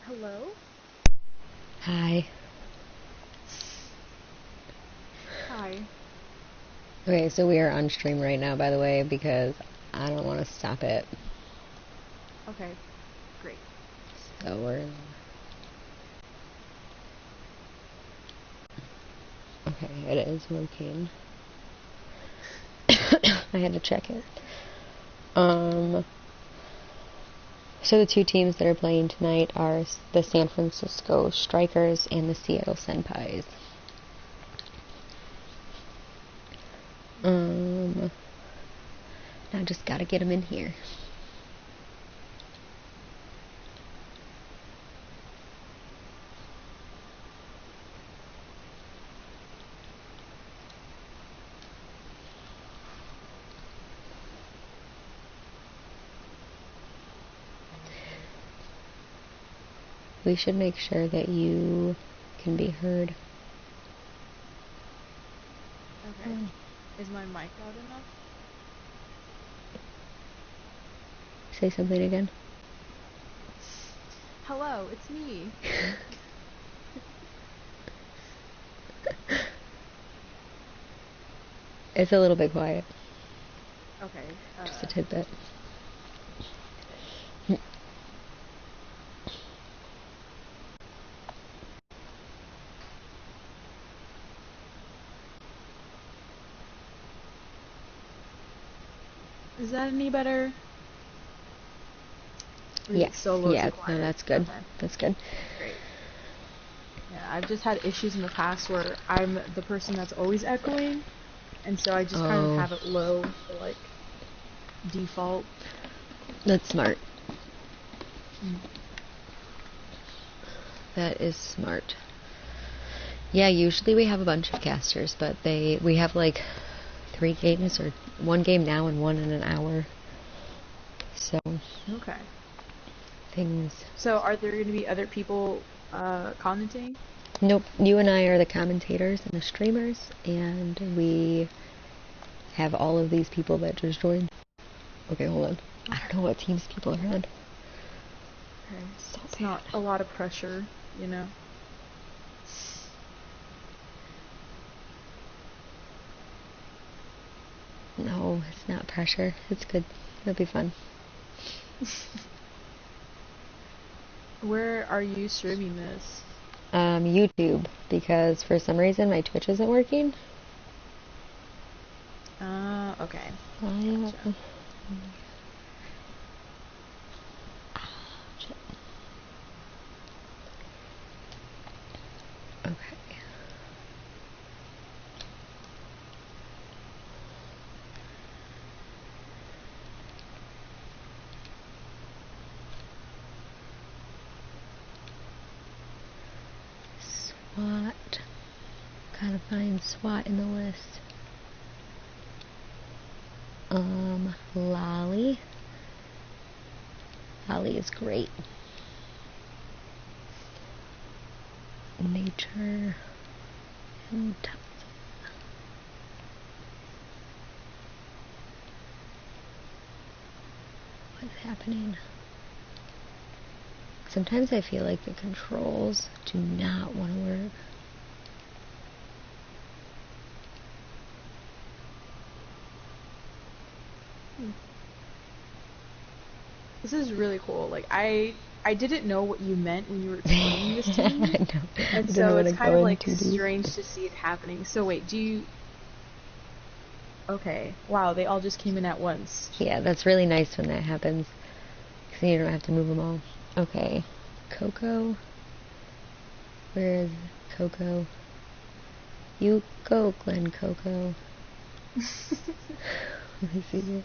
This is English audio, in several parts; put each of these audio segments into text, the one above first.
Hello? Hi. Hi. Okay, so we are on stream right now, by the way, because I don't want to stop it. Okay, great. So we're... Okay, it is working. I had to check it. So the two teams that are playing tonight are the San Francisco Strikers and the Seattle Senpais. Now just gotta get them in here. We should make sure that you can be heard. Okay. Is my mic loud enough? Say something again. Hello, it's me. It's a little bit quiet. Okay. Just a tidbit. Is that any better? Yes. So low, Yeah, so quiet. no, that's good. Okay. That's good. Great. Yeah, I've just had issues in the past where I'm the person that's always echoing, and so I just kind of have it low for like default. That's smart. Mm. That is smart. Yeah, usually we have a bunch of casters, but we have like 3 games, or 1 game now and 1 in an hour. So Okay. things. So are there going to be other people commenting? Nope. You and I are the commentators and the streamers, and we have all of these people that just joined. Okay, hold on. I don't know what teams people are on. Okay. So it's not a lot of pressure, you know? No, it's not pressure. It's good. It'll be fun. Where are you streaming this? YouTube, because for some reason my Twitch isn't working. Okay. Gotcha. Okay. SWAT. Gotta find SWAT in the list. Lolly. Lolly is great. Nature and what's happening? Sometimes I feel like the controls do not want to work. This is really cool. Like I didn't know what you meant when you were explaining this to me. I know. And so it's kind of like strange to see it happening. So wait, do you... Okay. Wow, they all just came in at once. Yeah, that's really nice when that happens. Because you don't have to move them all. Okay. Coco. Where is Coco? You go, Glen Coco. Let me see here.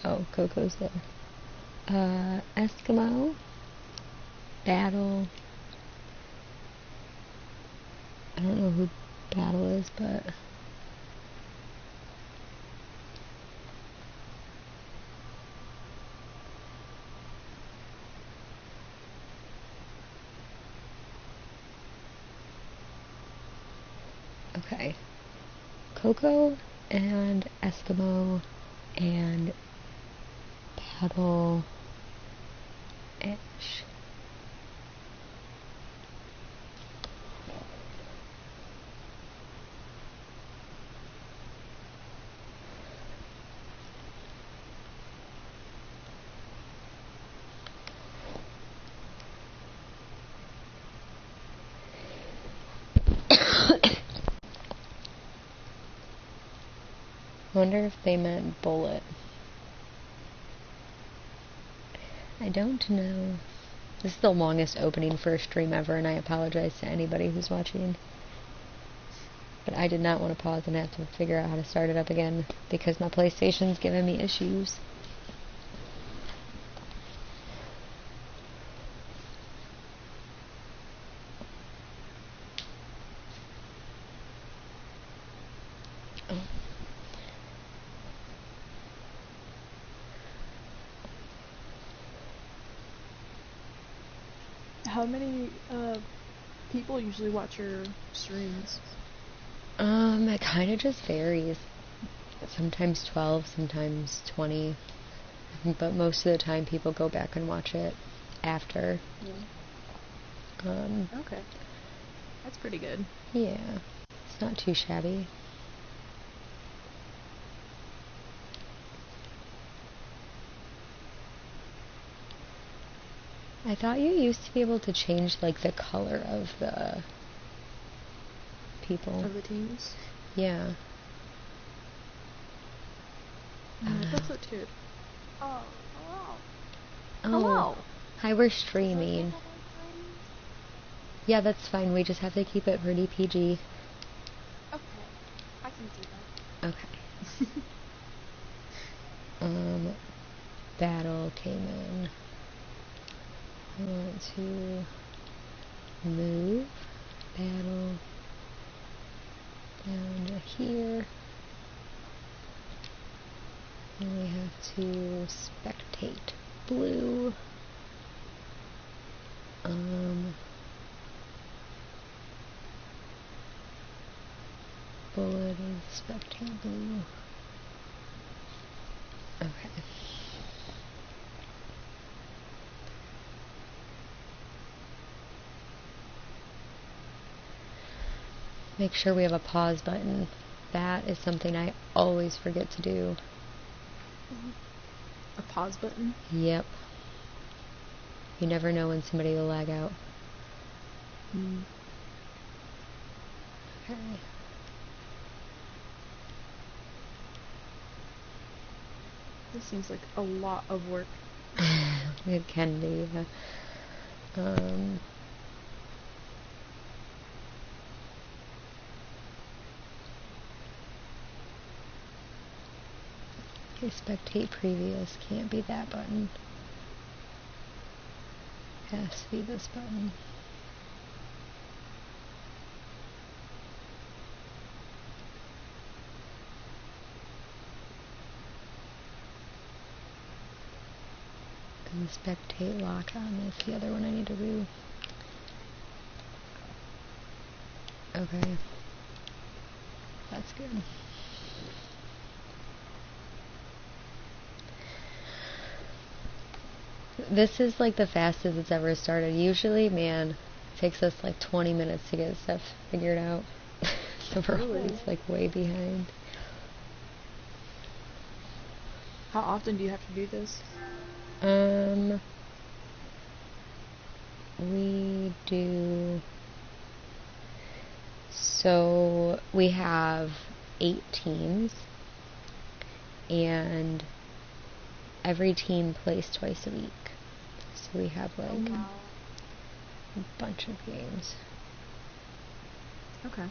Oh, Coco's there. Eskimo. Battle. I don't know who Battle is, but... Okay. Coco and Eskimo and Battle. Ash. wonder if they meant bullet. I don't know. This is the longest opening for a stream ever, and I apologize to anybody who's watching. But I did not want to pause and have to figure out how to start it up again because my PlayStation's giving me issues. How many people usually watch your streams? It kind of just varies. Sometimes 12, sometimes 20. But most of the time people go back and watch it after. Yeah. Okay. That's pretty good. Yeah. It's not too shabby. I thought you used to be able to change, like, the color of the people. Of the teams? Yeah. I thought so too. Oh, hello. Oh. Hello. Hi, we're streaming. Yeah, that's fine. We just have to keep it pretty PG. Okay. I can do that. Okay. Battle came in. I want to move battle down to here. And we have to spectate blue. Bullet and spectate blue. Okay. Make sure we have a pause button. That is something I always forget to do. A pause button? Yep. You never know when somebody will lag out. Okay. This seems like a lot of work. It can be. Okay, spectate previous can't be that button. Has to be this button. And the spectate lock on is the other one I need to do. Okay. That's good. This is like the fastest it's ever started. Usually, man, it takes us like 20 minutes to get stuff figured out. So we're always like way behind. How often do you have to do this? We do. So we have 8 teams, and every team plays twice a week. So we have like a bunch of games. Okay.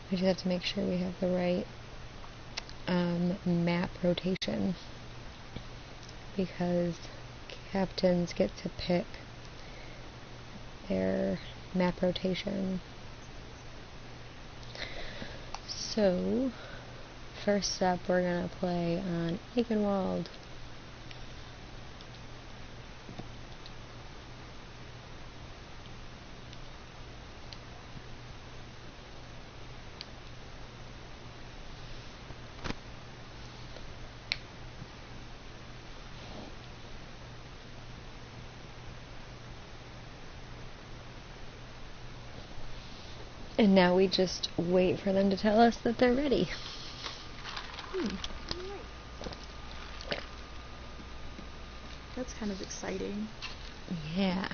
We just have to make sure we have the right map rotation, because captains get to pick their map rotation. So, first up, we're going to play on Eichenwald. And now we just wait for them to tell us that they're ready. That's kind of exciting. Yeah.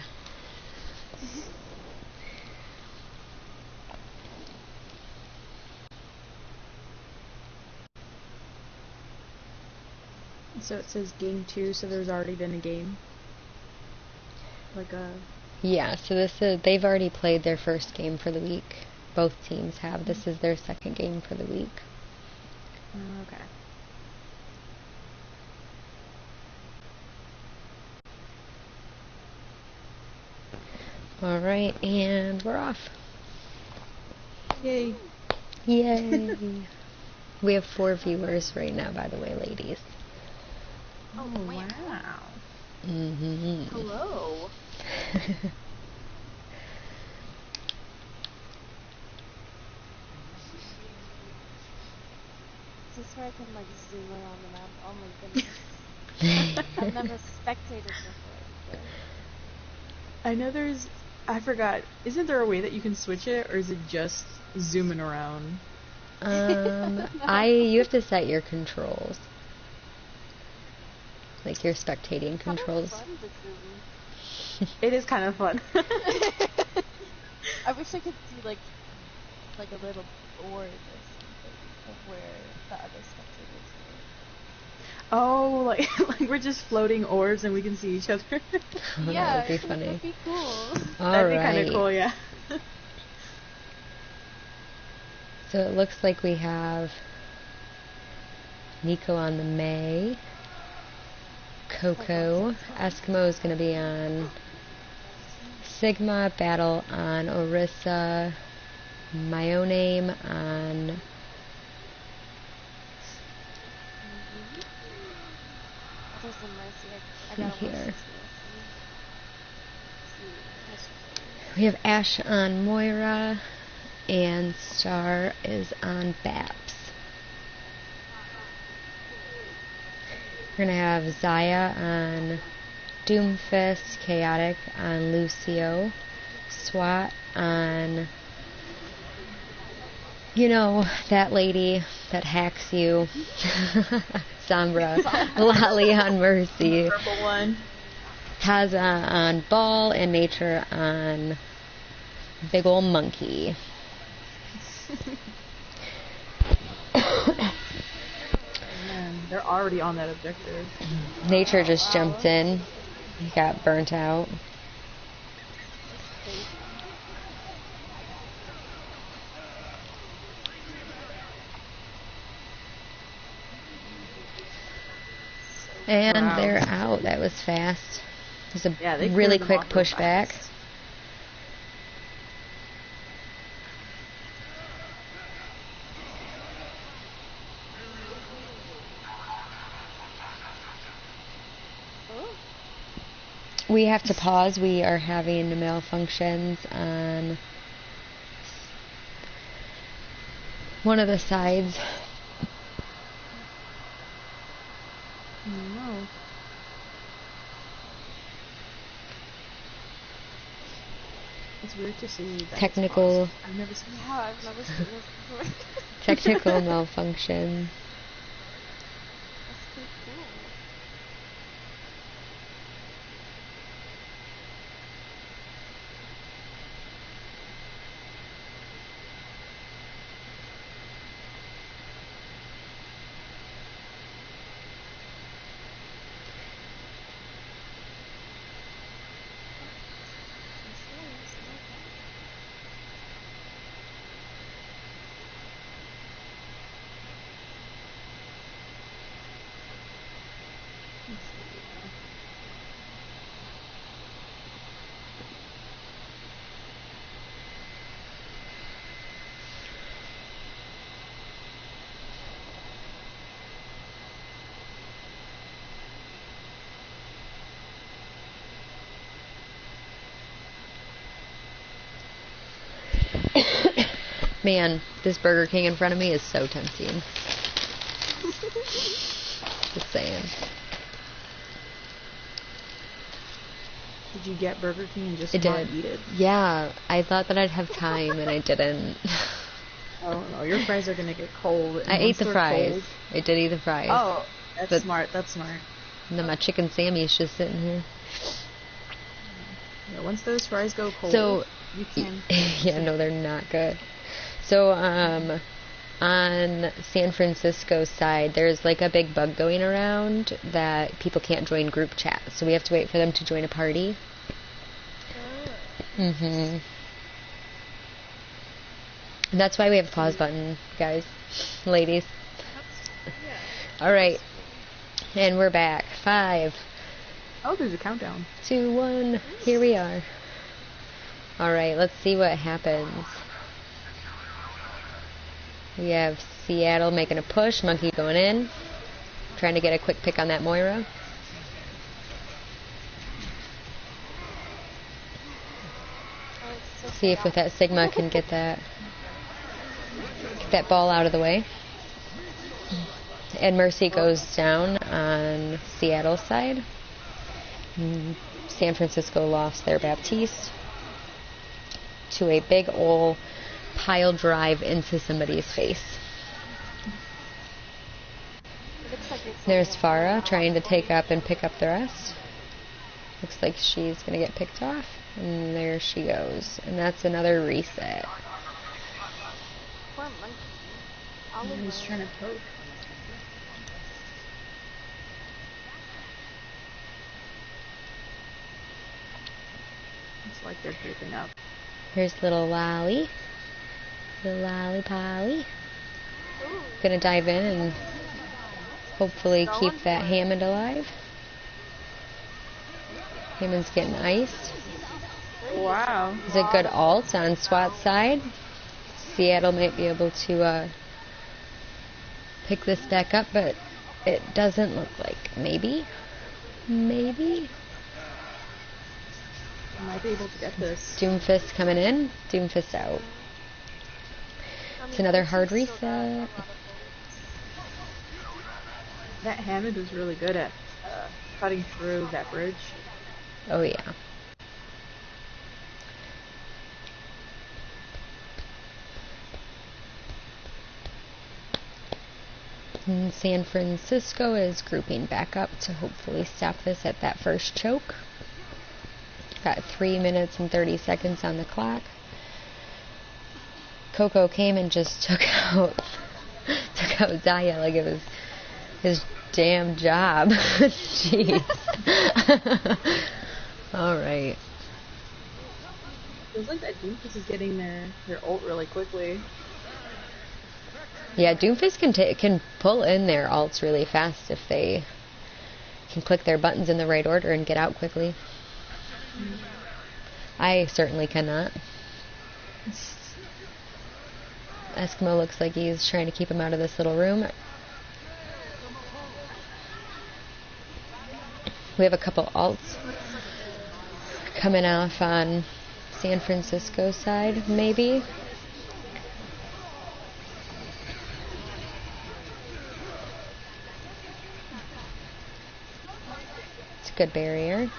So it says game 2, so there's already been a game. Like a... Yeah, so they've already played their first game for the week. Both teams have. This is their second game for the week. Okay. Alright, and we're off. Yay. Yay. We have 4 viewers right now, by the way, ladies. Oh, wow. Mm-hmm. Hello. Is this where I can like zoom around the map? Oh my goodness. I've never spectated before. So. I know I forgot. Isn't there a way that you can switch it, or is it just zooming around? You have to set your controls. Like your spectating controls. Fun to zoom. It is kind of fun. I wish I could see like a little board or something of where the other spectators were. Oh, like we're just floating orbs and we can see each other. Yeah, that would be funny. That'd be cool. That'd be kind of cool, yeah. So it looks like we have Nico on the May. Coco. Eskimo is going to be on Sigma. Battle on Orisa. My own name on There's some Mercy. I got here. A We have Ash on Moira, and Star is on Babs. We're going to have Zaya on Doomfist, Chaotic on Lucio, SWAT on, you know, that lady that hacks you, Sombra, Lolly on Mercy, Purple one. Taza on Ball, and Nature on Big Ol' Monkey. Man, they're already on that objective. Nature just jumped in. He got burnt out. And wow. They're out. That was fast. It was a They really cleared them quick off real pushback. fast. We have to pause. We are having malfunctions on one of the sides. No. It's weird to see that. Technical. I've never seen that. Yeah, I've never seen this before. Technical malfunction. That's pretty cool. Man, this Burger King in front of me is so tempting. Just saying. Did you get Burger King and just I not did. eat it? Yeah, I thought that I'd have time, and I didn't. Oh no, your fries are gonna get cold. And I ate once the they're fries. cold- I did eat the fries. Oh, that's But- smart. That's smart. And then my chicken Sammy's just sitting here. Yeah, once those fries go cold, So, you can. yeah, no, they're not good. So, on San Francisco's side, there's like a big bug going around that people can't join group chat. So we have to wait for them to join a party. Mm-hmm. And that's why we have the pause button, guys, ladies. All right, and we're back. 5, Oh, there's a countdown. 2, 1. Here we are. All right, let's see what happens. We have Seattle making a push. Monkey going in, trying to get a quick pick on that Moira. See if with that Sigma can get that ball out of the way. And Mercy goes down on Seattle's side. San Francisco lost their Baptiste to a big ol' pile drive into somebody's face. There's Farah trying to take up and pick up the rest. Looks like she's going to get picked off. And there she goes. And that's another reset. Poor monkey. He's trying to poke. Looks like they're creeping up. Here's little Lolly. Little Lolly Polly. Gonna dive in and hopefully keep that Hammond alive. Hammond's getting iced. Wow. It's a good alt on SWAT's side. Seattle might be able to pick this back up, but it doesn't look like. Maybe? Maybe? I might be able to get this. Doomfist coming in. Doomfist out. It's another hard reset. That Hammond was really good at cutting through that bridge. Oh, yeah. And San Francisco is grouping back up to hopefully stop this at that first choke. Got 3 minutes and 30 seconds on the clock. Coco came and just took out Zaya like it was his damn job. Jeez. All right. Feels like that Doomfist is getting their ult really quickly. Yeah, Doomfist can pull in their ults really fast if they can click their buttons in the right order and get out quickly. I certainly cannot. Eskimo looks like he's trying to keep him out of this little room. We have a couple ults coming off on San Francisco side, maybe. It's a good barrier.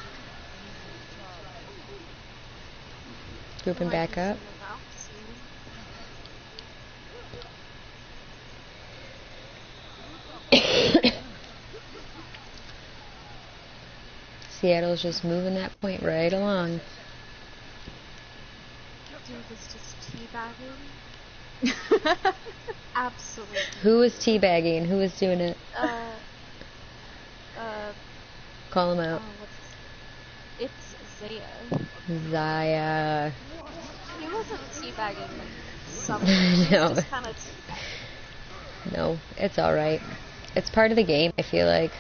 Grouping back up. Seattle's just moving that point right along. Dude is just teabagging. Absolutely. Who was teabagging? Who was doing it? Call him out. It's Zaya. Zaya. He wasn't teabagging like someone. He was No. just kind of teabagging. No, it's alright. It's part of the game, I feel like.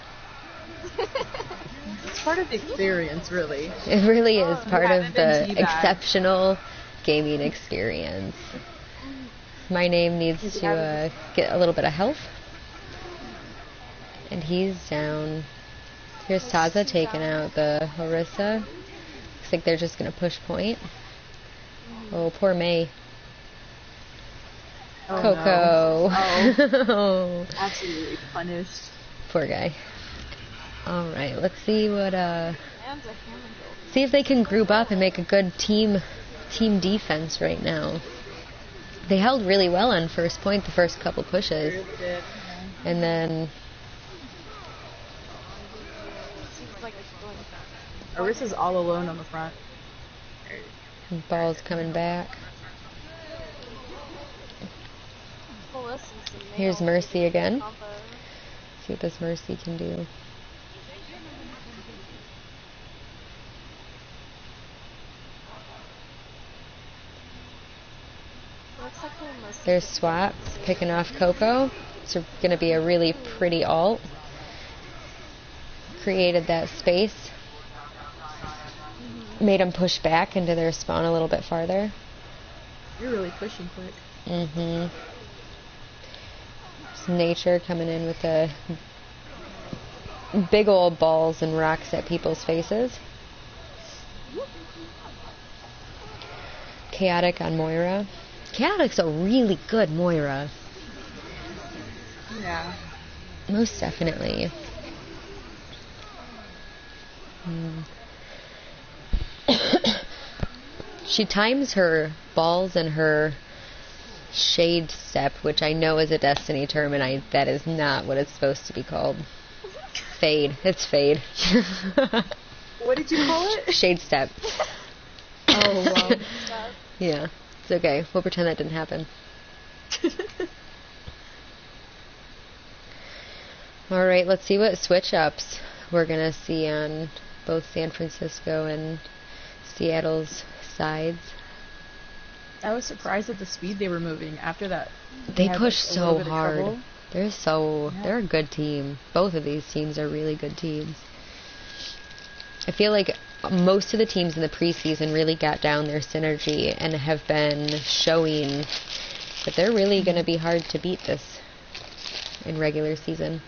It's part of the experience, really. It really is part haven't of been the teabagged. exceptional gaming experience. My name needs to get a little bit of health. And he's down. Here's Taza taking out the Larissa. Looks like they're just going to push point. Oh, poor May. Oh, Coco. No. Oh. Absolutely punished. Poor guy. Alright, let's see what and a human building. See if they can group up and make a good team defense right now. They held really well on first point the first couple pushes. And then Seems like it's going Arissa's all alone on the front. ball's coming back. Here's Mercy again. See what this Mercy can do. There's Swap picking off Coco. It's going to be a really pretty ult. Created that space. Made them push back into their spawn a little bit farther. You're really pushing quick. Mm-hmm. Nature coming in with the big old balls and rocks at people's faces. Chaotic on Moira. Chaotic's a really good Moira. Yeah. Most definitely. She times her balls and her shade step, which I know is a Destiny term, and that is not what it's supposed to be called. Fade. It's fade. What did you call it? Shade step. Oh, wow. Yeah. It's okay. We'll pretend that didn't happen. Alright, let's see what switch-ups we're going to see on both San Francisco and Seattle's sides. I was surprised at the speed they were moving after that. They push so hard. Trouble. They're a good team. Both of these teams are really good teams. I feel like most of the teams in the preseason really got down their synergy and have been showing that they're really going to be hard to beat this in regular season.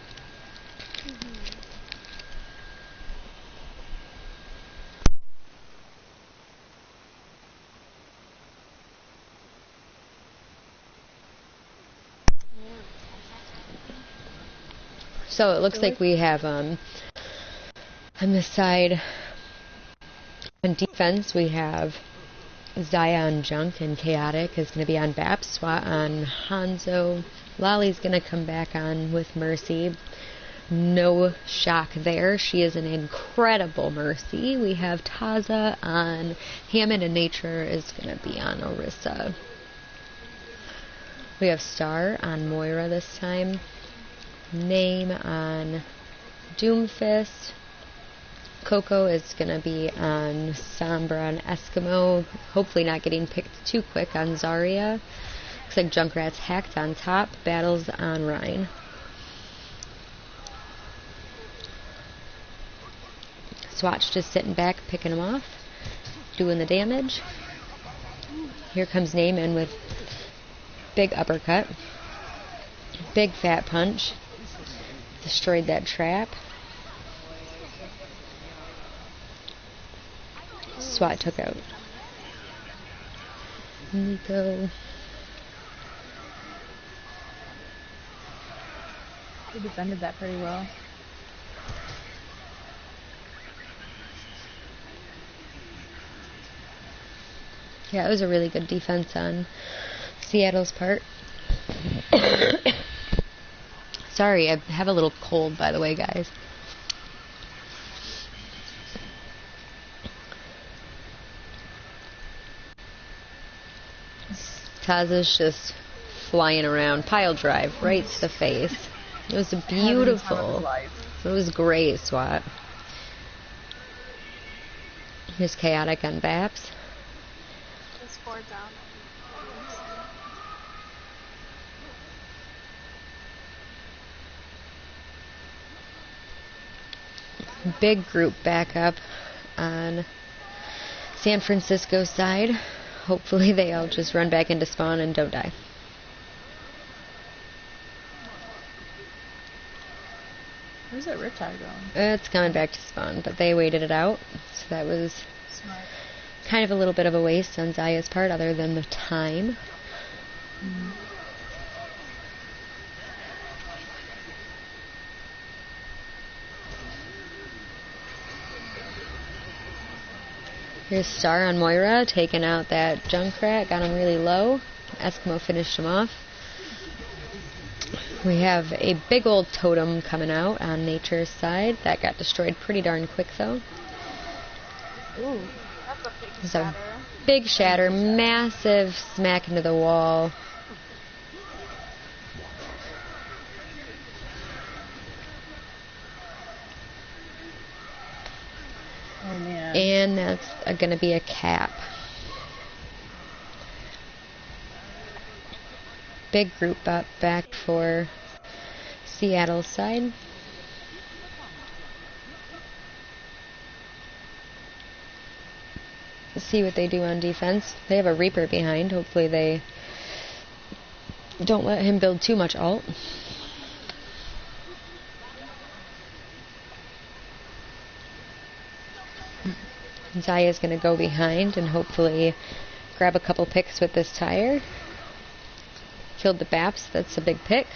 So it looks like we have on this side on defense we have Zaya on Junk and Chaotic is going to be on Bap. SWAT on Hanzo. Lolly's going to come back on with Mercy. No shock there. She is an incredible Mercy. We have Taza on Hammond, and Nature is going to be on Orisa. We have Star on Moira this time. Name on Doomfist. Coco is going to be on Sombra and Eskimo. Hopefully not getting picked too quick on Zarya. Looks like Junkrat's hacked on top. Battles on Rhine. Swatch just sitting back, picking him off. Doing the damage. Here comes Name in with big uppercut. Big fat punch. Destroyed that trap. SWAT took out Nico. He defended that pretty well. Yeah, it was a really good defense on Seattle's part. Sorry, I have a little cold, by the way, guys. Taza's just flying around. Pile drive right to the face. It was beautiful. It was great, SWAT. Here's Chaotic on Baps. Just 4 down. Big group backup on San Francisco side. Hopefully they all just run back into spawn and don't die. Where's that Riptide going? It's coming back to spawn, but they waited it out. So that was Smart. kind of a little bit of a waste on Zaya's part other than the time. Mm-hmm. Here's Star on Moira, taking out that Junkrat, got him really low. Eskimo finished him off. We have a big old totem coming out on Nature's side. That got destroyed pretty darn quick, though. Ooh, that's a big There's shatter. a big shatter, massive smack into the wall. Oh man. And that's going to be a cap. Big group up back for Seattle's side. Let's see what they do on defense. They have a Reaper behind. Hopefully they don't let him build too much ult. Zaya's going to go behind and hopefully grab a couple picks with this tire. Killed the Baps. That's a big pick.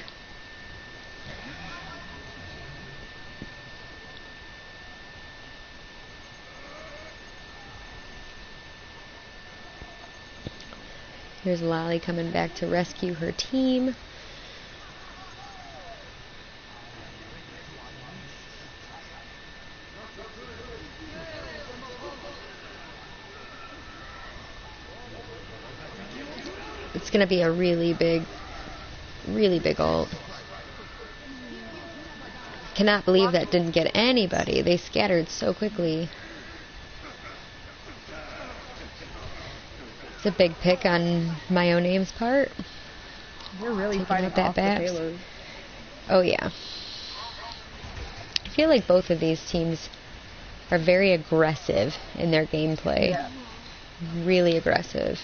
Here's Lolly coming back to rescue her team. It's going to be a really big ult. Cannot believe that didn't get anybody. They scattered so quickly. It's a big pick on my own name's part. They're really Taking fighting out that off the Baps. payload. Oh yeah. I feel like both of these teams are very aggressive in their gameplay. Yeah. Really aggressive.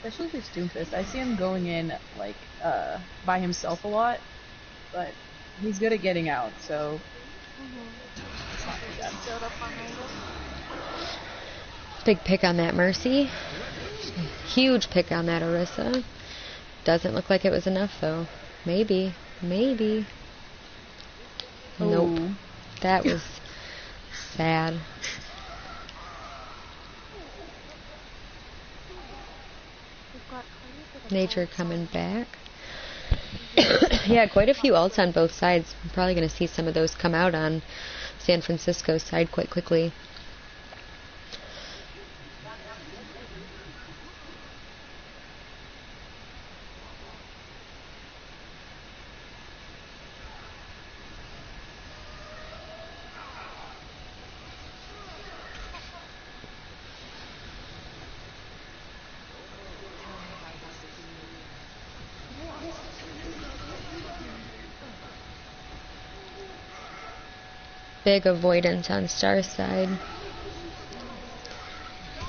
Especially this Doomfist. I see him going in like by himself a lot, but he's good at getting out, so it's not too bad. Showed up on item. Big pick on that Mercy. Huge pick on that Orisa. Doesn't look like it was enough though. Maybe. Nope. Ooh. That was sad. We've got quite a bit of Nature ults coming on. back. Yeah, quite a few ults on both sides. I'm probably going to see some of those come out on San Francisco's side quite quickly. Big avoidance on Star's side.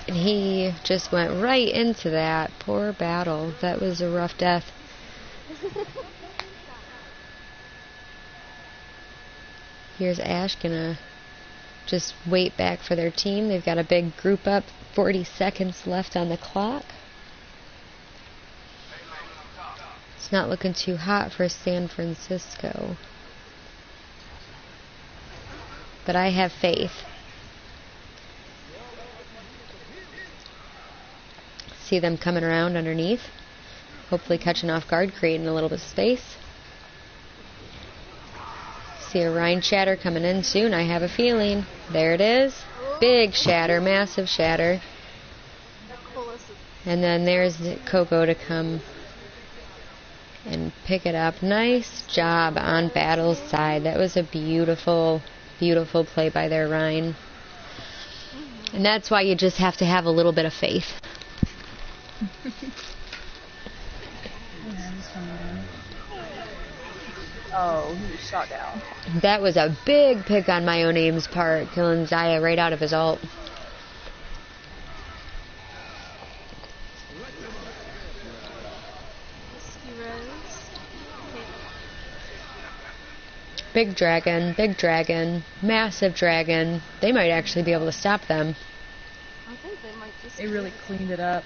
And he just went right into that. Poor battle. That was a rough death. Here's Ash gonna just wait back for their team. They've got a big group up. 40 seconds left on the clock. It's not looking too hot for San Francisco. But I have faith. See them coming around underneath. Hopefully catching off guard, creating a little bit of space. See a Rhine shatter coming in soon, I have a feeling. There it is. Big shatter, massive shatter. And then there's Coco to come and pick it up. Nice job on Battle's side. That was a beautiful play by their Rhine. And that's why you just have to have a little bit of faith. Oh, he was shot down. That was a big pick on my own name's part, killing Zaya right out of his ult. Big dragon, massive dragon. They might actually be able to stop them. I think they might just. They really cleaned it up.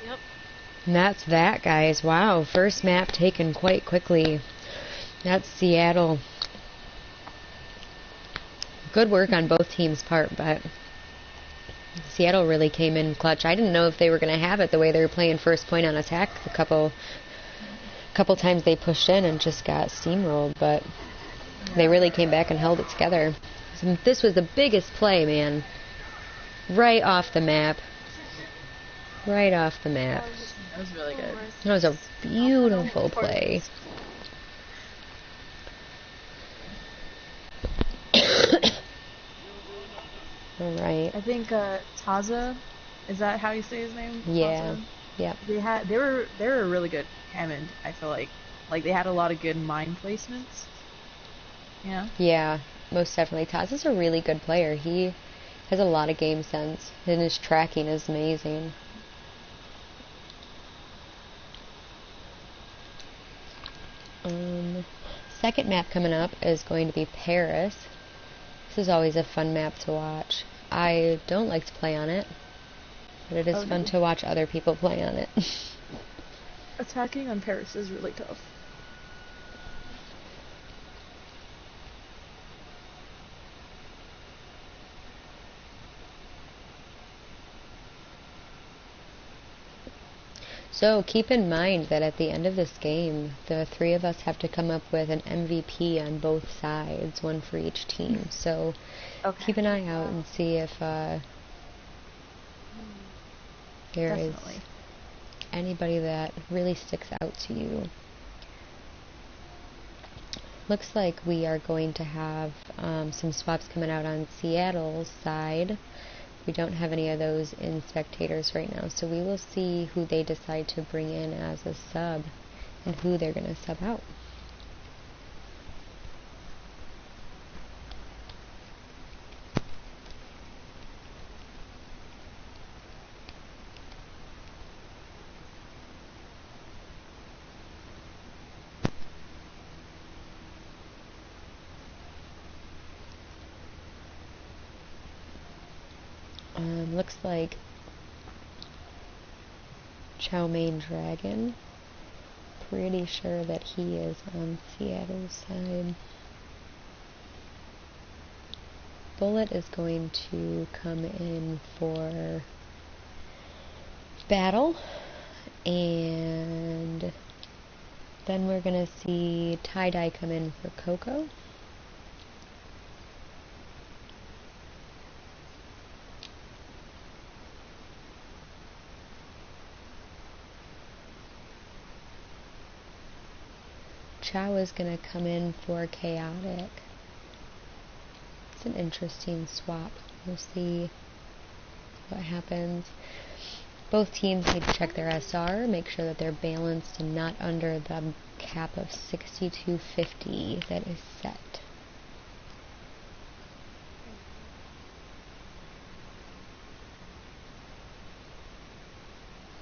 Yep. And that's that, guys. Wow, first map taken quite quickly. That's Seattle. good work on both teams' part, but Seattle really came in clutch. I didn't know if they were going to have it the way they were playing first point on attack. A couple times they pushed in and just got steamrolled, but they really came back and held it together. So this was the biggest play, man. Right off the map. Right off the map. That was really good. That was a beautiful play. All right. I think Taza, is that how you say his name? Yeah. Taza? Yep. They were a really good Hammond. I feel like they had a lot of good mine placements. Yeah. Yeah, most definitely. Taza's a really good player. He has a lot of game sense, and his tracking is amazing. Second map coming up is going to be Paris. This is always a fun map to watch. I don't like to play on it, but it is fun to watch other people play on it. Attacking on Paris is really tough. So keep in mind that at the end of this game, the three of us have to come up with an MVP on both sides, one for each team. So keep an eye out and see if there is anybody that really sticks out to you. Looks like we are going to have some swaps coming out on Seattle's side. We don't have any of those in spectators right now, so we will see who they decide to bring in as a sub and who they're going to sub out. Looks like Chow Mein Dragon. Pretty sure that he is on Seattle's side. Bullet is going to come in for Battle, and then we're going to see Tie-Dye come in for Coco. Chow is going to come in for Chaotic. It's an interesting swap. We'll see what happens. Both teams need to check their SR, make sure that they're balanced and not under the cap of 6250 that is set.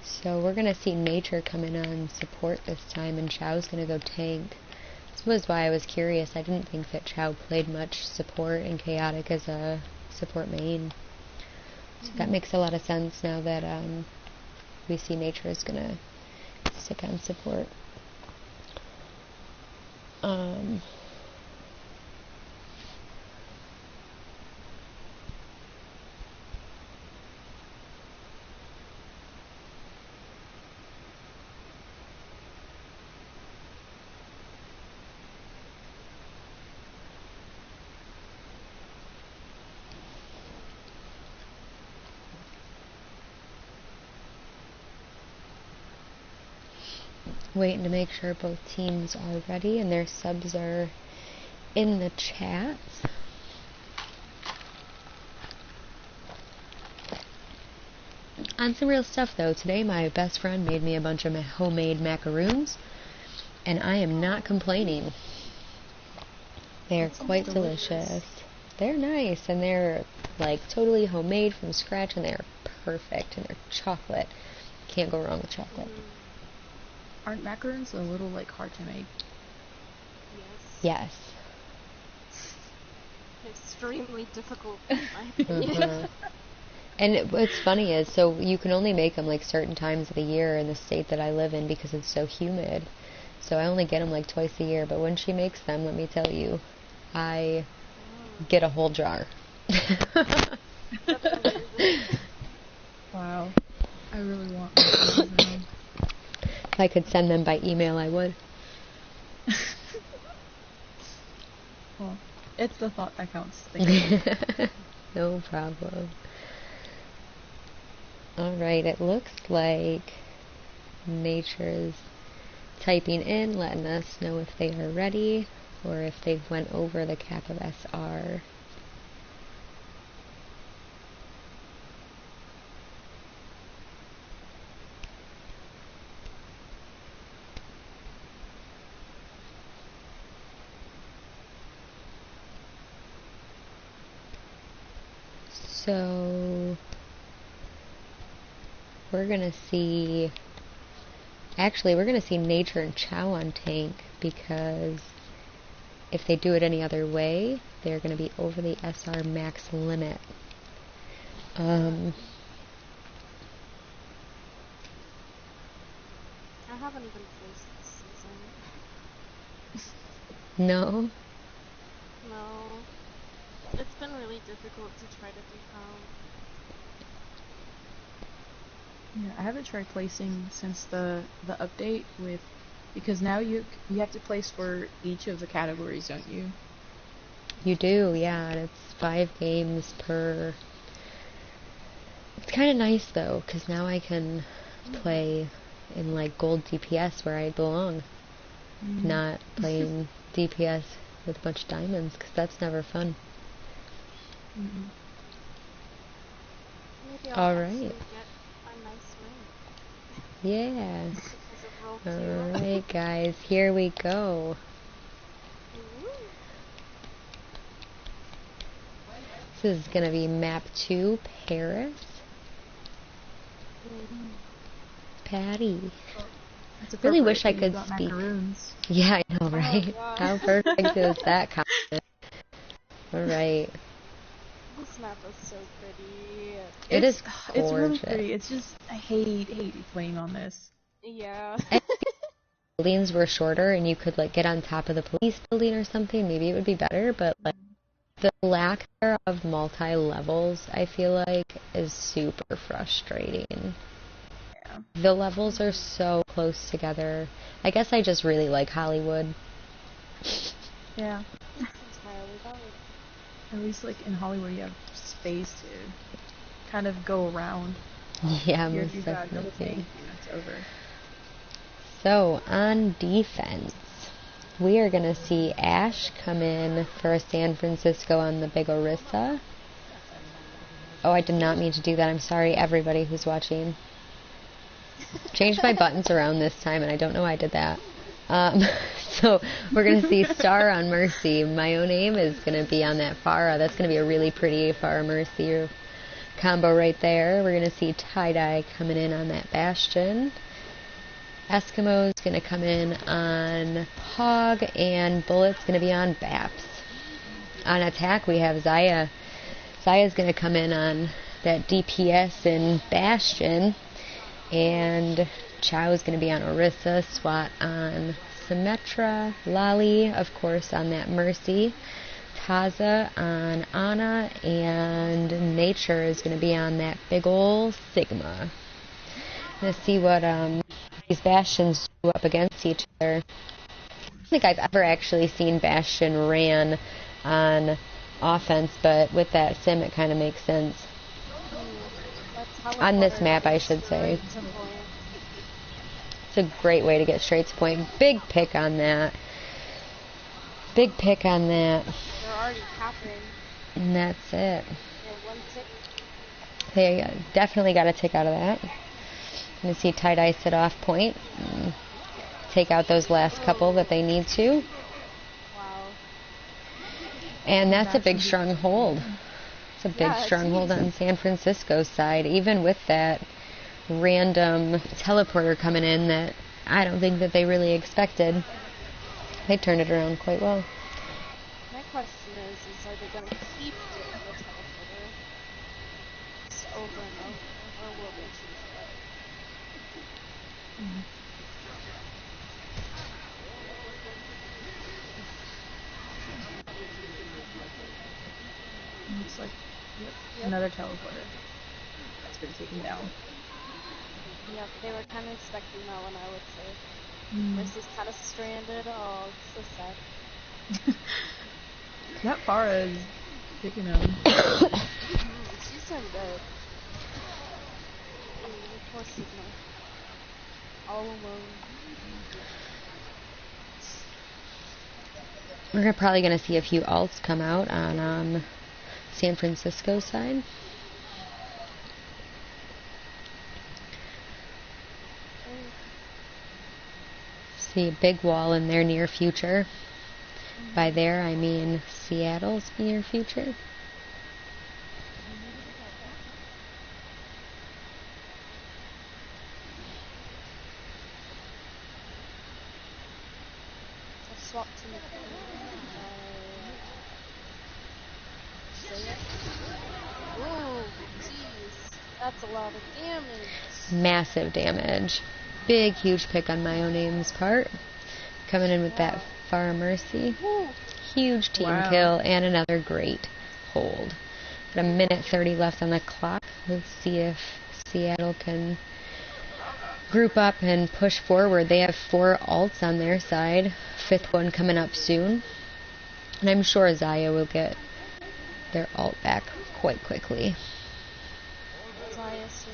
So we're going to see Nature come in on support this time, and Chow's going to go tank. This was why I was curious. I didn't think that Chow played much support and Chaotic as a support main. So that makes a lot of sense now that we see Nature is going to stick on support. Waiting to make sure both teams are ready and their subs are in the chat. On some real stuff though, today my best friend made me a bunch of homemade macaroons, and I am not complaining. They're quite delicious. They're nice, and they're like totally homemade from scratch, and they're perfect, and they're chocolate. Can't go wrong with chocolate. Aren't macaroons a little hard to make? Yes. Extremely difficult, in my opinion. And what's funny is, so you can only make them certain times of the year in the state that I live in because it's so humid. So I only get them twice a year. But when she makes them, let me tell you, I get a whole jar. That's amazing. Wow. I really want one of those now. If I could send them by email, I would. Well, it's the thought that counts. Thank you. No problem. Alright, it looks like Nature's typing in, letting us know if they are ready or if they've went over the cap of SR. So we're gonna see, actually we're gonna see Nature and Chow on tank, because if they do it any other way, they're gonna be over the SR max limit. I haven't even placed this season. No? No. It's been really difficult to try to do count. Yeah, I haven't tried placing since the update because now you have to place for each of the categories, don't you? You do, yeah, and it's 5 games per. It's kind of nice though, because now I can play in like gold DPS where I belong, not playing DPS with a bunch of diamonds, because that's never fun. Maybe All I'll right. actually get a nice ring. Yeah. Because of World 2. Alright guys, here we go. Ooh. This is gonna be map 2, Paris. Patty. That's Really wish I could speak. Macaroons. Yeah, I know, right? Yeah. How perfect is that comment? Alright. This map is so pretty. It is gorgeous. It's really pretty. It's just, I hate playing on this. Yeah. Buildings were shorter and you could like get on top of the police building or something, maybe it would be better, but like the lack there of multi-levels, I feel like, is super frustrating. Yeah. The levels are so close together. I guess I just really like Hollywood. Yeah. Entirely valid. At least like in Hollywood you have space to kind of go around. Yeah, Here most you got another definitely. thing, and it's over. So, on defense, we are going to see Ash come in for San Francisco on the Big Orisa. Oh, I did not mean to do that. I'm sorry, everybody who's watching. Changed my buttons around this time, and I don't know why I did that. So, we're going to see Star on Mercy. My own name is going to be on that Pharah. That's going to be a really pretty Pharah Mercy combo right there. We're going to see Tie-Dye coming in on that Bastion. Eskimo's going to come in on Hog, and Bullet's going to be on Baps. On attack, we have Zaya. Zaya's going to come in on that DPS and Bastion, and Chow's going to be on Orisa, SWAT on Symmetra, Lali, of course, on that Mercy, Taza on Ana, and Nature is going to be on that big ol' Sigma. Let's see what these Bastions do up against each other. I don't think I've ever actually seen Bastion ran on offense, but with that sim it kind of makes sense. On this map, I should say. It's a great way to get straight to point. Big pick on that. Big pick on that. They're already capping. And that's it. Yeah, 1 tick. They definitely got a tick out of that. You see Tie-Dye sit off point. Take out those last couple that they need to. Wow. And that's a big stronghold. It's a big stronghold on San Francisco's side, even with that random teleporter coming in that I don't think that they really expected. They turned it around quite well. My question is are they going to keep doing the teleporter just over and over, or will they change it up? Yep. Another teleporter. That's been taken down. Yep, they were kind of expecting that one, I would say. Mercy's kind of stranded. Oh, it's so sad. That Farah is picking him. She's doing good. Poor Sigma. All alone. We're probably going to see a few alts come out on San Francisco side. See a big wall in their near future. By there, I mean Seattle's near future. Swap to McLean. Ooh, jeez. That's a lot of damage. Massive damage. Big, huge pick on My Own Name's part. Coming in with that Farah Mercy. Woo. Huge team kill and another great hold. Got a minute 30 left on the clock. Let's see if Seattle can group up and push forward. They have 4 alts on their side. 5th one coming up soon. And I'm sure Zaya will get their alt back quite quickly. Zaya's just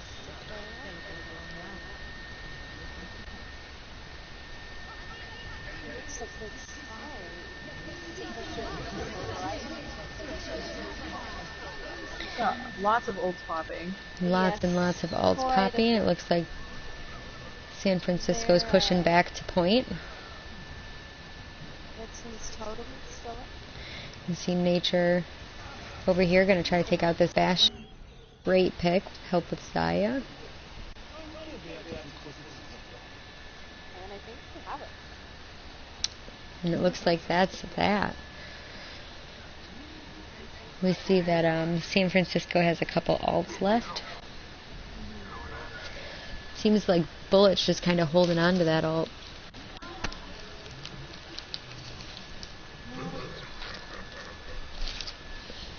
looks like it's Lots of ults popping. Lots and lots of alts popping. It looks like San Francisco's pushing back to point. You see Nature over here going to try to take out this Bash. Great pick. Help with Zaya. And I think we have it. And it looks like that's that. We see that San Francisco has a couple alts left. Seems like Bullet's just kind of holding on to that alt. I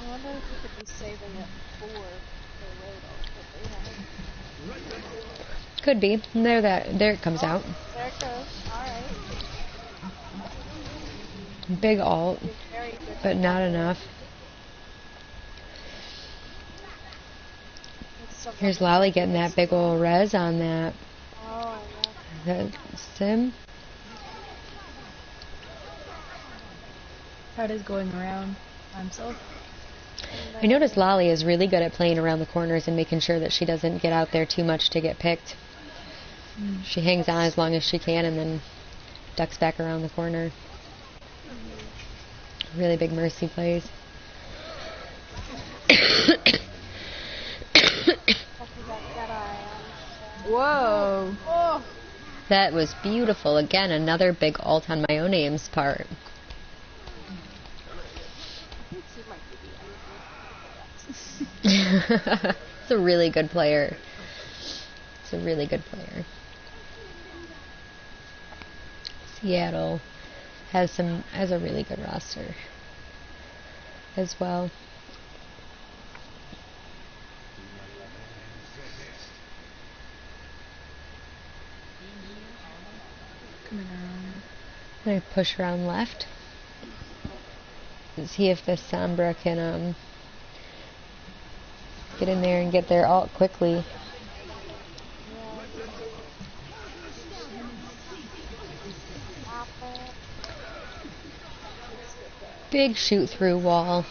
wonder if we could be saving it for the road alt that they have. Could be. There it comes out. There it goes. Alright. Big alt, but not enough. Here's Lolly getting that big ol' res on that. Oh, The sim. Fred is going around by himself. I noticed Lolly is really good at playing around the corners and making sure that she doesn't get out there too much to get picked. She hangs on as long as she can and then ducks back around the corner. Really big Mercy plays. Whoa! Oh. That was beautiful. Again, another big alt on My Own Name's part. It's a really good player. It's a really good player. Seattle has a really good roster as well. Coming around. I'm going to push around left. See if the Sombra can get in there and get their alt quickly. Big shoot through wall.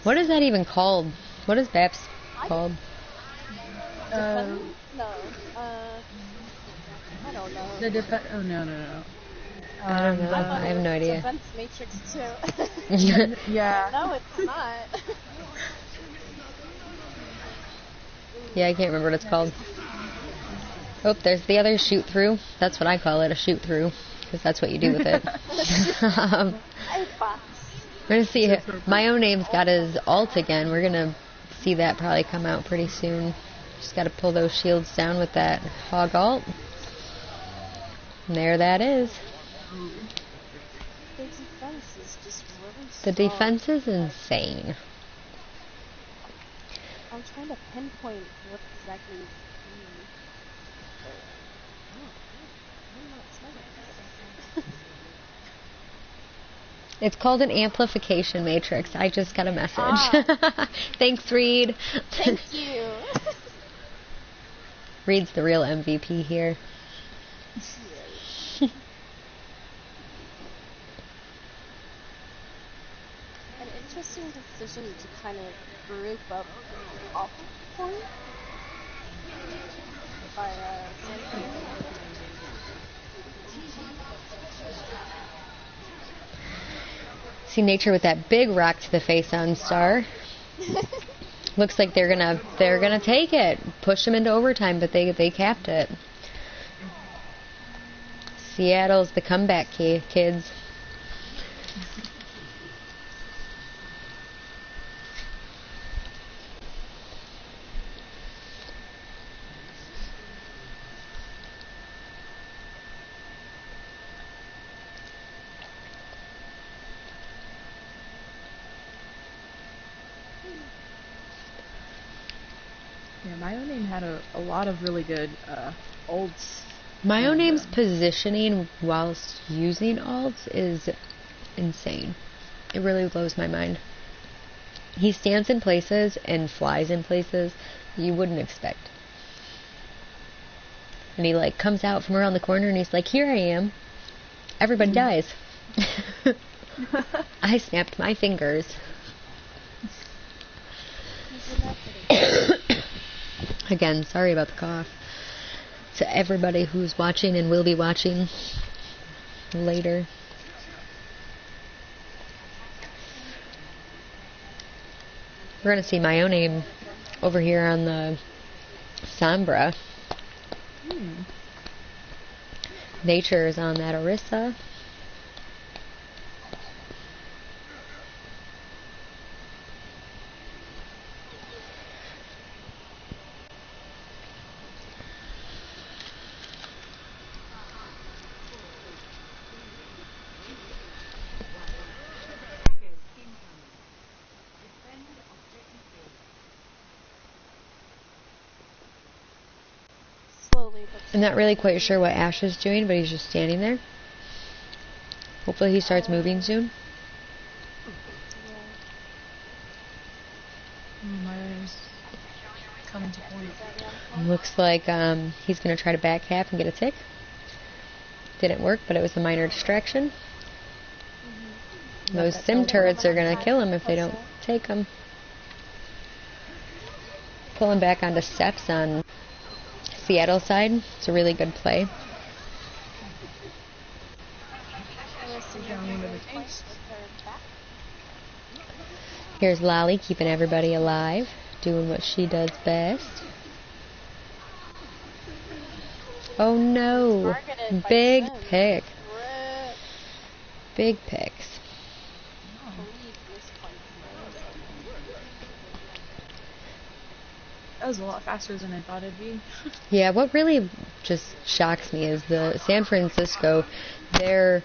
What is that even called? What is Baps called? No. I don't know. Oh, no. I don't know. I have no idea. Defense Matrix 2. Yeah. No, it's not. Yeah, I can't remember what it's called. Oh, there's the other shoot through. That's what I call it, a shoot through, because that's what you do with it. We're going to see My Own Name's got his alt again. We're going to see that probably come out pretty soon. Just got to pull those shields down with that hog alt. And there that is. The defense is just really The defense is insane. I'm trying to pinpoint what exactly is key, but I'm not smelling it. It's called an amplification matrix. I just got a message. Thanks, Reed. Thank you. Reed's the real MVP here. An interesting decision to kind of group up off point by Sanford. See Nature with that big rock to the face on Star. Looks like they're gonna take it, push them into overtime, but they capped it. Seattle's the comeback kids. Yeah, My Own Name had a lot of really good ults. My Own Name's positioning whilst using ults is insane. It really blows my mind. He stands in places and flies in places you wouldn't expect. And he like comes out from around the corner and he's like, here I am. Everybody dies. I snapped my fingers. Again, sorry about the cough. To everybody who's watching and will be watching later. We're going to see My Own Name over here on the Sombra. Nature is on that Orisa. I'm not really quite sure what Ash is doing, but he's just standing there. Hopefully he starts moving soon. My name's coming to point. Looks like he's going to try to back half and get a tick. Didn't work, but it was a minor distraction. Those sim turrets are going to kill him if they don't take him. Pulling back onto steps on Seattle side. It's a really good play. Here's Lolly keeping everybody alive, doing what she does best. Oh no! Big pick. Big picks. That was a lot faster than I thought it'd be. Yeah, what really just shocks me is the San Francisco, their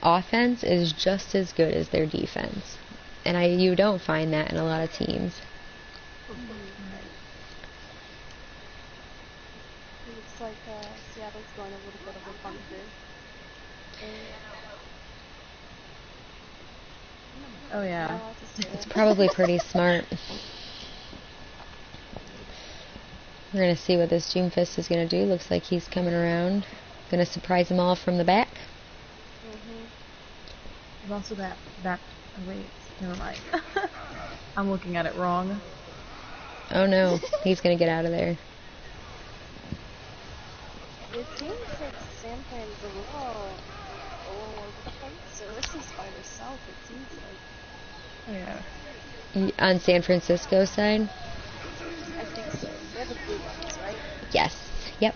offense is just as good as their defense. And you don't find that in a lot of teams. It looks like Seattle's going a little bit of a bunker. Oh yeah. It's probably pretty smart. We're going to see what this Doomfist is going to do. Looks like he's coming around. Going to surprise them all from the back. There's also that oh wait, never mind. I'm looking at it wrong. Oh no, he's going to get out of there. It seems like San Fran's a little all over the place. Orisa's by herself, it seems like. Yeah. On San Francisco's side? I think so. They're the blue ones, right? Yes. Yep.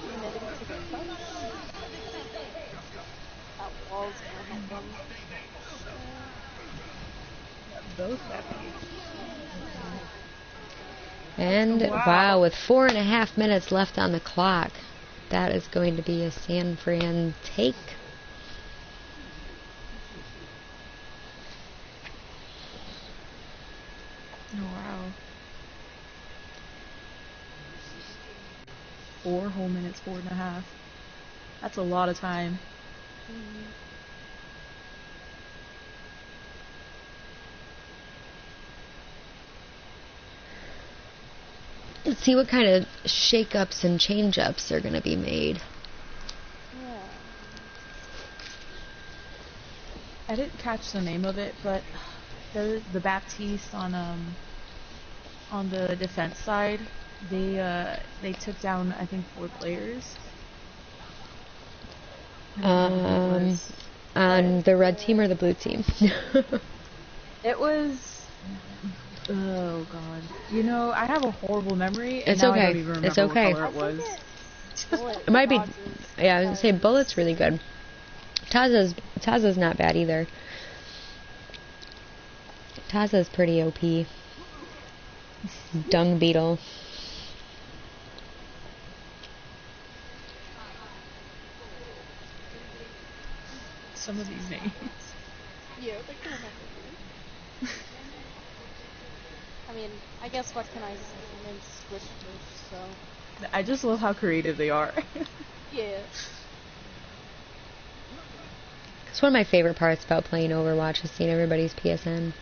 Committing to the push. That wall's gonna help them. Both happy. And wow, with 4.5 minutes left on the clock. that is going to be a San Fran take. Oh, wow. 4 whole minutes, 4.5. That's a lot of time. Let's see what kind of shake-ups and change-ups are going to be made. Yeah. I didn't catch the name of it, but the Baptiste on the defense side, they took down, I think, 4 players. On the red team or the blue team? It was. Oh god. You know, I have a horrible memory, and It's now okay. I don't even remember It's okay. what color it was. It might be. Yeah, I was gonna say Bullet's really good. Taza's not bad either. Taza's pretty OP. Dung Beetle. Some of these names. Yeah, they can have it. I mean, I guess what can I say? My name's Squish Squish, so. I just love how creative they are. Yeah. It's one of my favorite parts about playing Overwatch is seeing everybody's PSN.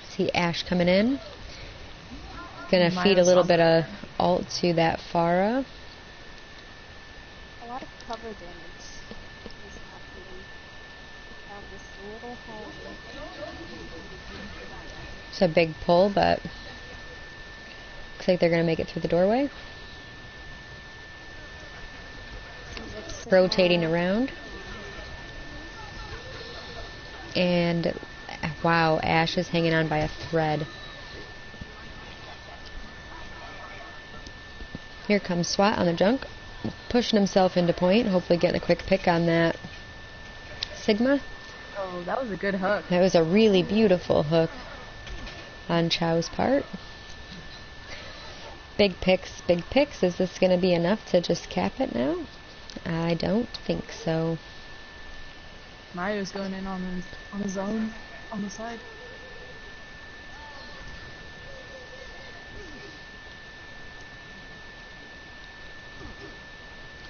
See Ash coming in. Gonna feed a little bit of ult to that Pharah. A lot of cover damage is happening down this little hallway. It's a big pull, but looks like they're gonna make it through the doorway. Rotating around. And wow, Ash is hanging on by a thread. Here comes SWAT on the junk, pushing himself into point, hopefully getting a quick pick on that Sigma. Oh, that was a good hook. That was a really beautiful hook on Chow's part. Big picks, big picks. Is this going to be enough to just cap it now? I don't think so. Mayo's going in on his own on the side.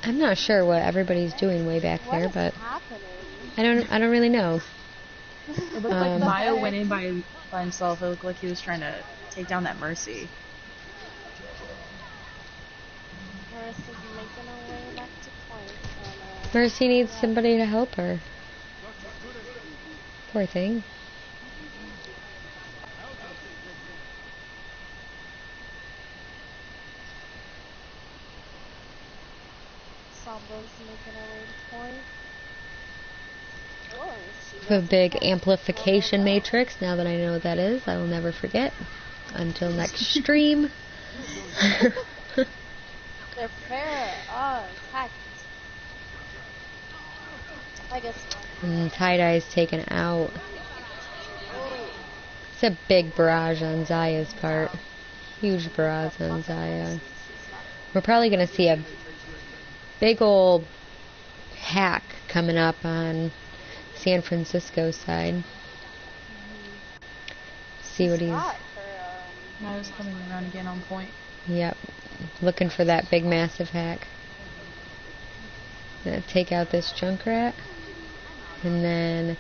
I'm not sure what everybody's doing way back there, but happening? I don't really know. It looked like Mayo went in by himself. It looked like he was trying to take down that Mercy. Marissa's making her way back to point. Mercy needs somebody to help her. Poor thing. Samba's making her way to point. The big amplification matrix. Now that I know what that is, I will never forget. Until next stream. Their prayer. Attack. I guess. Tie-dye's taken out. It's a big barrage on Zaya's part. Huge barrage on Zaya. We're probably going to see a big old hack coming up on San Francisco's side. See what he's... Mayo's coming around again on point. Yep. Looking for that big massive hack. Gonna take out this Junkrat. And then...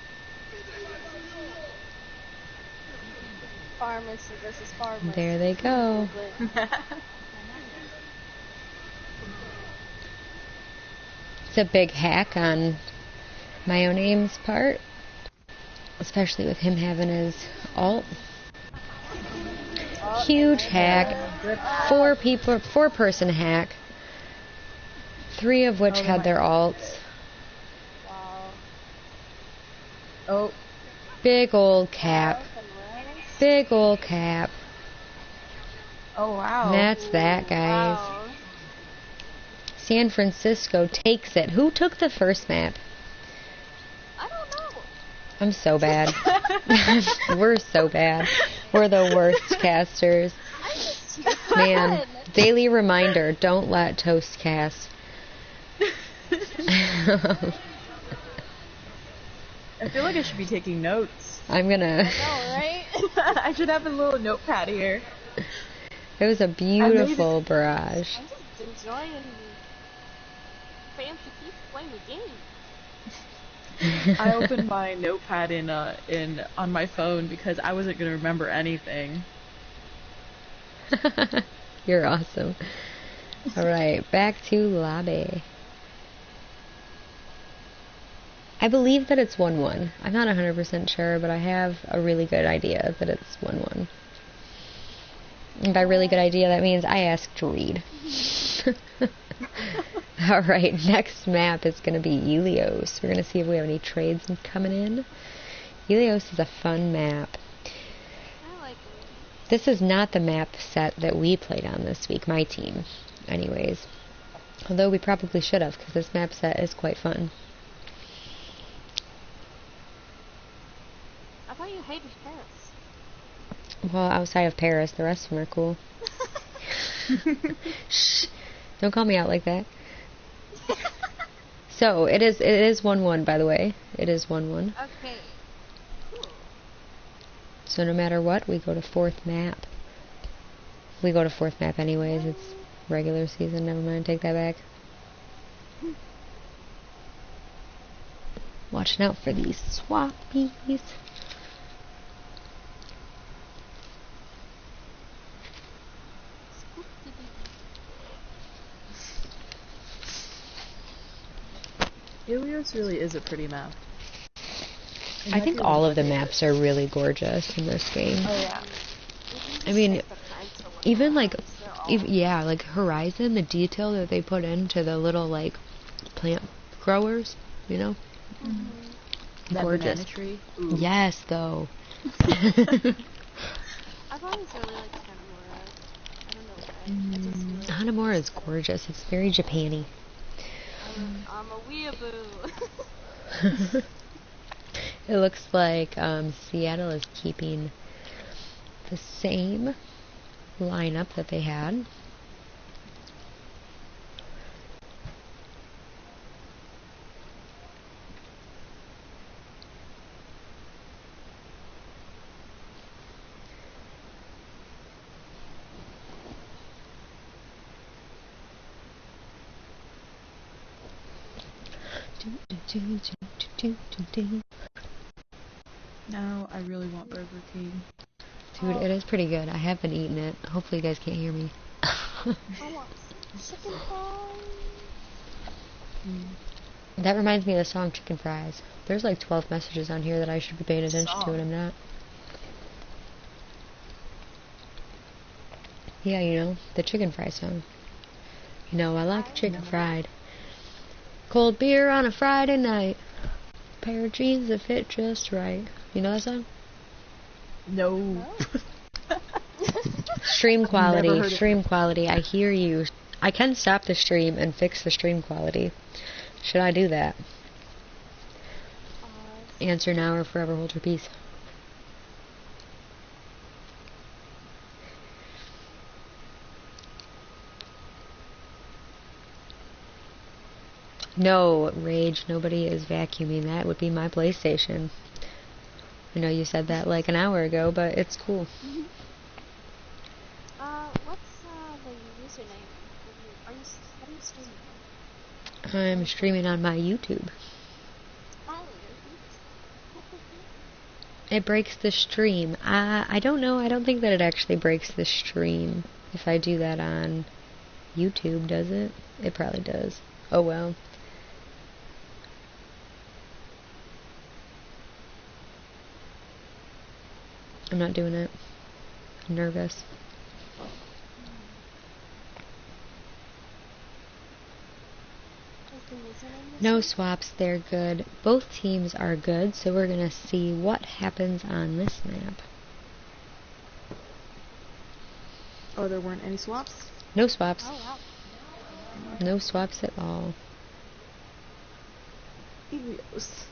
Pharmacy versus pharmacy. There they go. It's a big hack on Mayoname's part. Especially with him having his ult. Huge hack. 4-person hack. 3 of which had their ults. Wow. Oh. Big old cap. Big old cap. Oh, wow. And that's that, guys. Wow. San Francisco takes it. Who took the first map? I don't know. I'm so bad. We're so bad. We're the worst casters. Man, daily reminder, don't let toast cast. I feel like I should be taking notes. I'm gonna... I know, right? I should have a little notepad here. It was a beautiful barrage. I'm just enjoying fancy people playing the game. I opened my notepad in on my phone because I wasn't gonna remember anything. You're awesome. Alright, back to lobby. I believe that it's 1-1. I'm not 100% sure, but I have a really good idea that it's 1-1. And by really good idea, that means I asked to read. Alright, next map is going to be Helios. We're going to see if we have any trades coming in. Helios is a fun map. I like it. This is not the map set that we played on this week, my team, anyways. Although we probably should have, because this map set is quite fun. I thought you hated Paris. Well, outside of Paris, the rest of them are cool. Shh. Don't call me out like that. So, it is 1-1, by the way. It is 1-1. Okay. Cool. So no matter what, we go to 4th map. We go to 4th map anyways. It's regular season. Never mind, take that back. Watching out for these swappies. Helios really is a pretty map. I think all of the maps are really gorgeous in this game. Oh yeah. I mean, even like, yeah, like Horizon, the detail that they put into the little like plant growers, you know, That gorgeous. banana tree. Yes, though. I've always really liked Hanamura. I don't know why. I just really Hanamura is gorgeous. It's very Japan-y. I'm a weeaboo. It looks like Seattle is keeping the same lineup that they had. Now I really want Burger King. Dude, it is pretty good. I have been eating it. Hopefully you guys can't hear me. I want chicken fries. That reminds me of the song Chicken Fries. There's like 12 messages on here that I should be paying attention to, and I'm not. Yeah, you know, the chicken fry song. You know, I like a chicken fried. Cold beer on a Friday night. Pair of jeans that fit just right. You know that song? No. Stream quality, Never heard it. stream quality. I hear you. I can stop the stream and fix the stream quality. Should I do that? Answer now or forever hold your peace. No, Rage, nobody is vacuuming. That would be my PlayStation. I know you said that like an hour ago, but it's cool. What's the username? What are you streaming on? I'm streaming on my YouTube. Oh, It breaks the stream. I don't know. I don't think that it actually breaks the stream if I do that on YouTube, does it? It probably does. Oh well. I'm not doing it. I'm nervous. No swaps, they're good. Both teams are good, so we're going to see what happens on this map. Oh, there weren't any swaps? No swaps. Oh, wow. No swaps at all. Helios.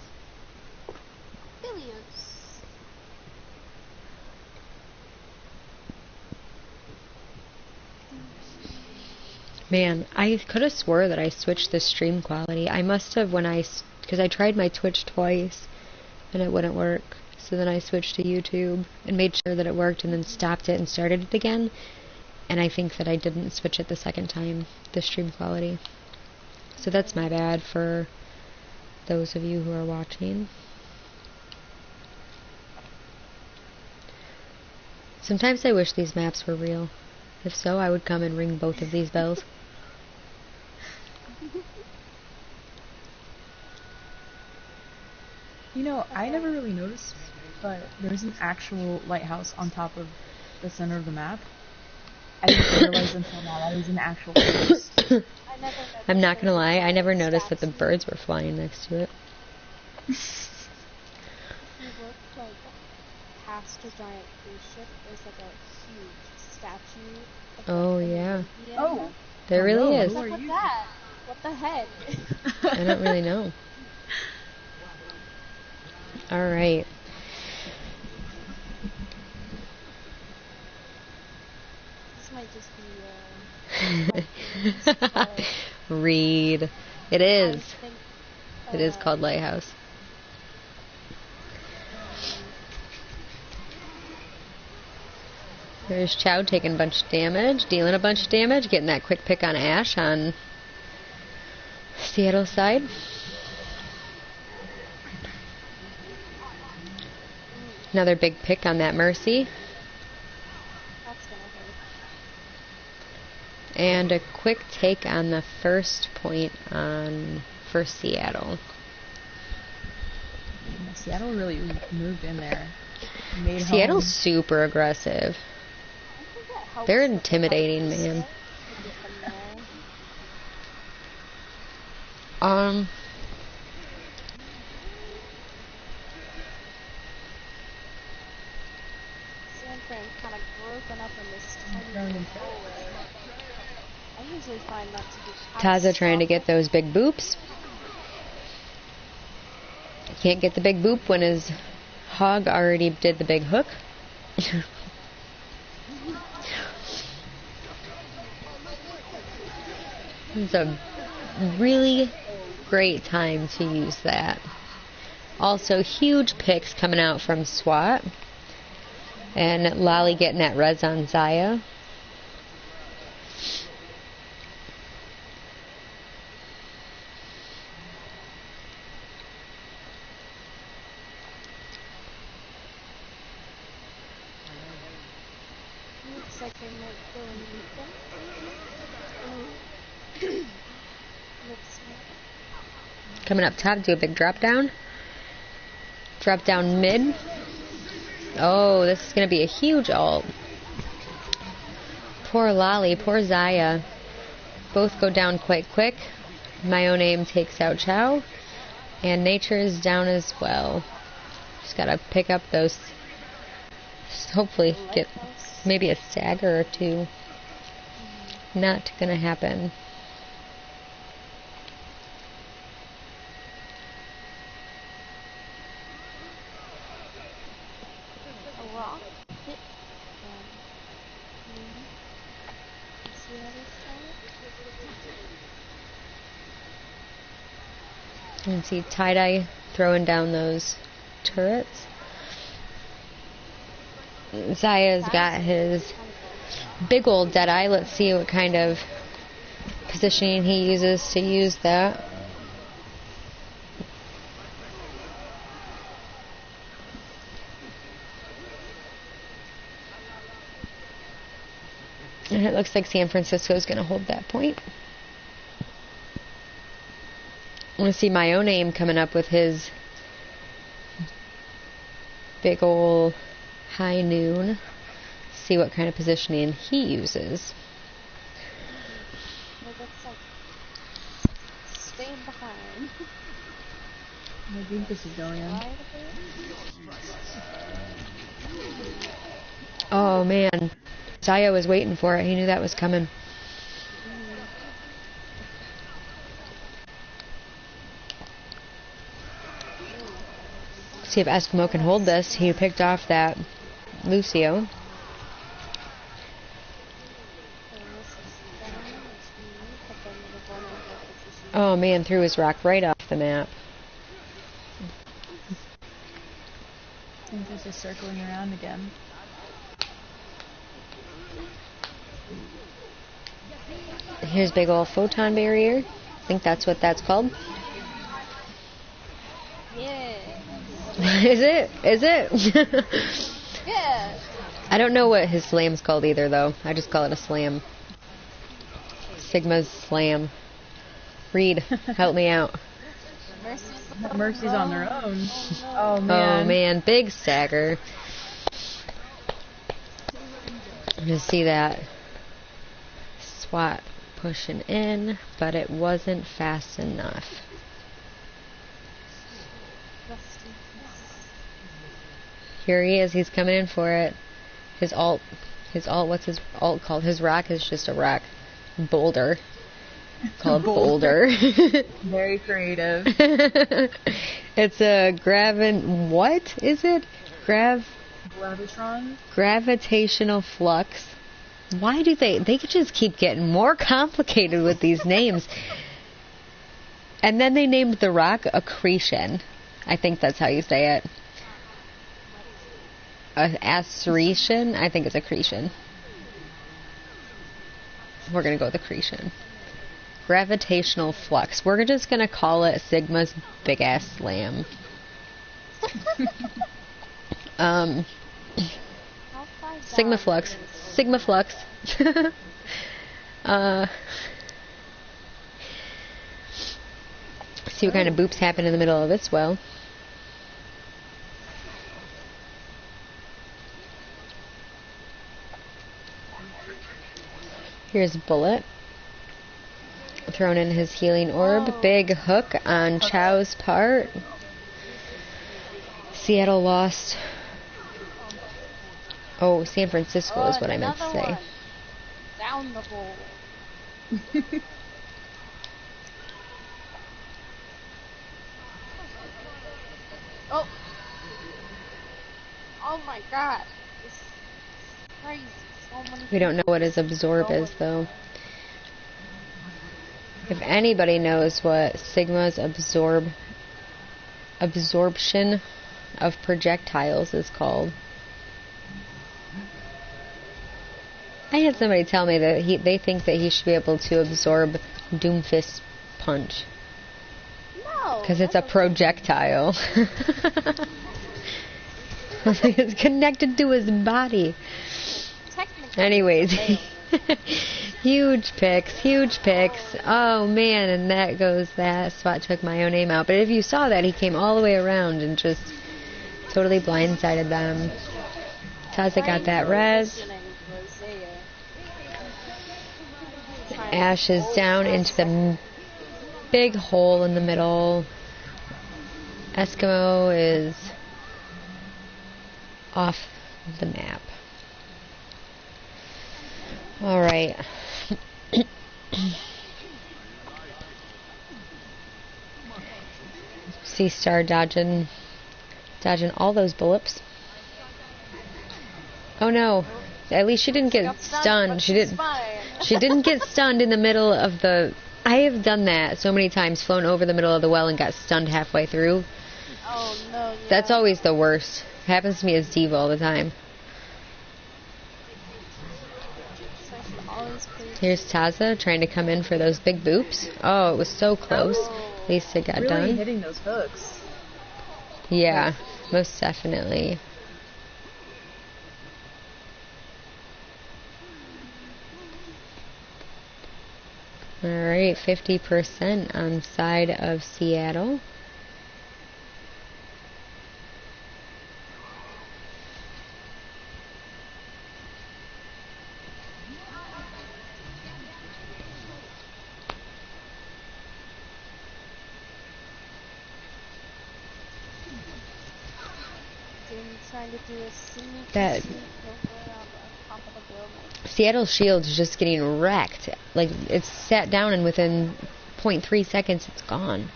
Helios. Man, I could have swore that I switched the stream quality. I must have because I tried my Twitch twice and it wouldn't work. So then I switched to YouTube and made sure that it worked and then stopped it and started it again. And I think that I didn't switch it the second time, the stream quality. So that's my bad for those of you who are watching. Sometimes I wish these maps were real. If so, I would come and ring both of these bells. You know, I never really noticed, but there's an actual lighthouse on top of the center of the map. I didn't realize until now that it was an actual place. I'm not gonna lie, I never noticed that the birds were flying next to it. If you look like past a giant cruise ship, there's like a huge statue of Oh yeah. Oh, There really is. Who are What's you? that? What the heck? I don't really know. Alright. This might just be Read. It is. It is called Lighthouse. There's Chow taking a bunch of damage, dealing a bunch of damage, getting that quick pick on Ash on Seattle's side. Another big pick on that Mercy. That's gonna hurt. And a quick take on the first point for Seattle. Yeah, Seattle really moved in there. Seattle's super aggressive. They're intimidating, man. Kind of broken up in this tiny hallway. I usually find that to be Taza trying to get those big boops. Can't get the big boop when his hog already did the big hook. It's a really great time to use that. Also, huge picks coming out from SWAT. And Lolly getting that res on Zaya. Looks like they might go and meet them. Coming up top, do a big drop down. Drop down mid. Oh, this is going to be a huge ult. Poor Lolly, poor Zaya. Both go down quite quick. My own aim takes out Chow. And Nature is down as well. Just got to pick up those. Hopefully get maybe a stagger or two. Not going to happen. You can see Tie-Dye throwing down those turrets. Zaya's got his big old Deadeye. Let's see what kind of positioning he uses to use that. And it looks like San Francisco is going to hold that point. I want to see my own aim coming up with his big ol' high noon. See what kind of positioning he uses. Staying behind. I think this is going in. Oh man, Zaya was waiting for it. He knew that was coming. See if Eskimo can hold this. He picked off that Lucio. Oh man, threw his rock right off the map. I think this is circling around again. Here's big old photon barrier. I think that's what that's called. Yeah. Is it? Is it? Yeah. I don't know what his slam's called either, though. I just call it a slam. Sigma's slam. Reed, help me out. Mercy's on their own. Oh, Oh man. Oh man, big stagger. You see that SWAT pushing in, but it wasn't fast enough. Here he is, he's coming in for it. His alt, what's his alt called? His rock is just a rock. Boulder. Called Boulder. Very creative. It's a what is it? Gravitron? Gravitational flux. Why do they could just keep getting more complicated with these names. And then they named the rock accretion. I think that's how you say it. Accretion? I think it's accretion. We're going to go with accretion. Gravitational flux. We're just going to call it Sigma's big ass slam. Sigma flux. Sigma flux. See what kind of boops happen in the middle of this well. Here's Bullet. Thrown in his healing orb. Oh. Big hook on Chow's part. Seattle lost. Oh, San Francisco is what I meant to say. One. Down the bowl. Oh. Oh my god. This is crazy. So many We don't know what his absorb is, though. If anybody knows what Sigma's absorption of projectiles is called. I had somebody tell me that they think that he should be able to absorb Doomfist punch. No. Because it's a projectile. It's connected to his body. Technically. Anyways. Huge picks. Oh man, and that goes that. SWAT took my own name out. But if you saw that, he came all the way around and just totally blindsided them. Taza got that res. Ash is down into the big hole in the middle. Eskimo is off the map. Alright. Sea Star dodging all those bullets. Oh no. At least she didn't get stunned. She didn't get stunned in the middle of the... I have done that so many times, flown over the middle of the well and got stunned halfway through. Oh no. Yeah. That's always the worst. It happens to me as Diva all the time. Here's Taza trying to come in for those big boops. Oh, it was so close. At least it got really done. Hitting those hooks. Yeah, most definitely. Alright, 50% on side of Seattle. Trying to do a sneaky That sneak over on the top of the building. Seattle Shield is just getting wrecked. Like, it's sat down and within 0.3 seconds it's gone.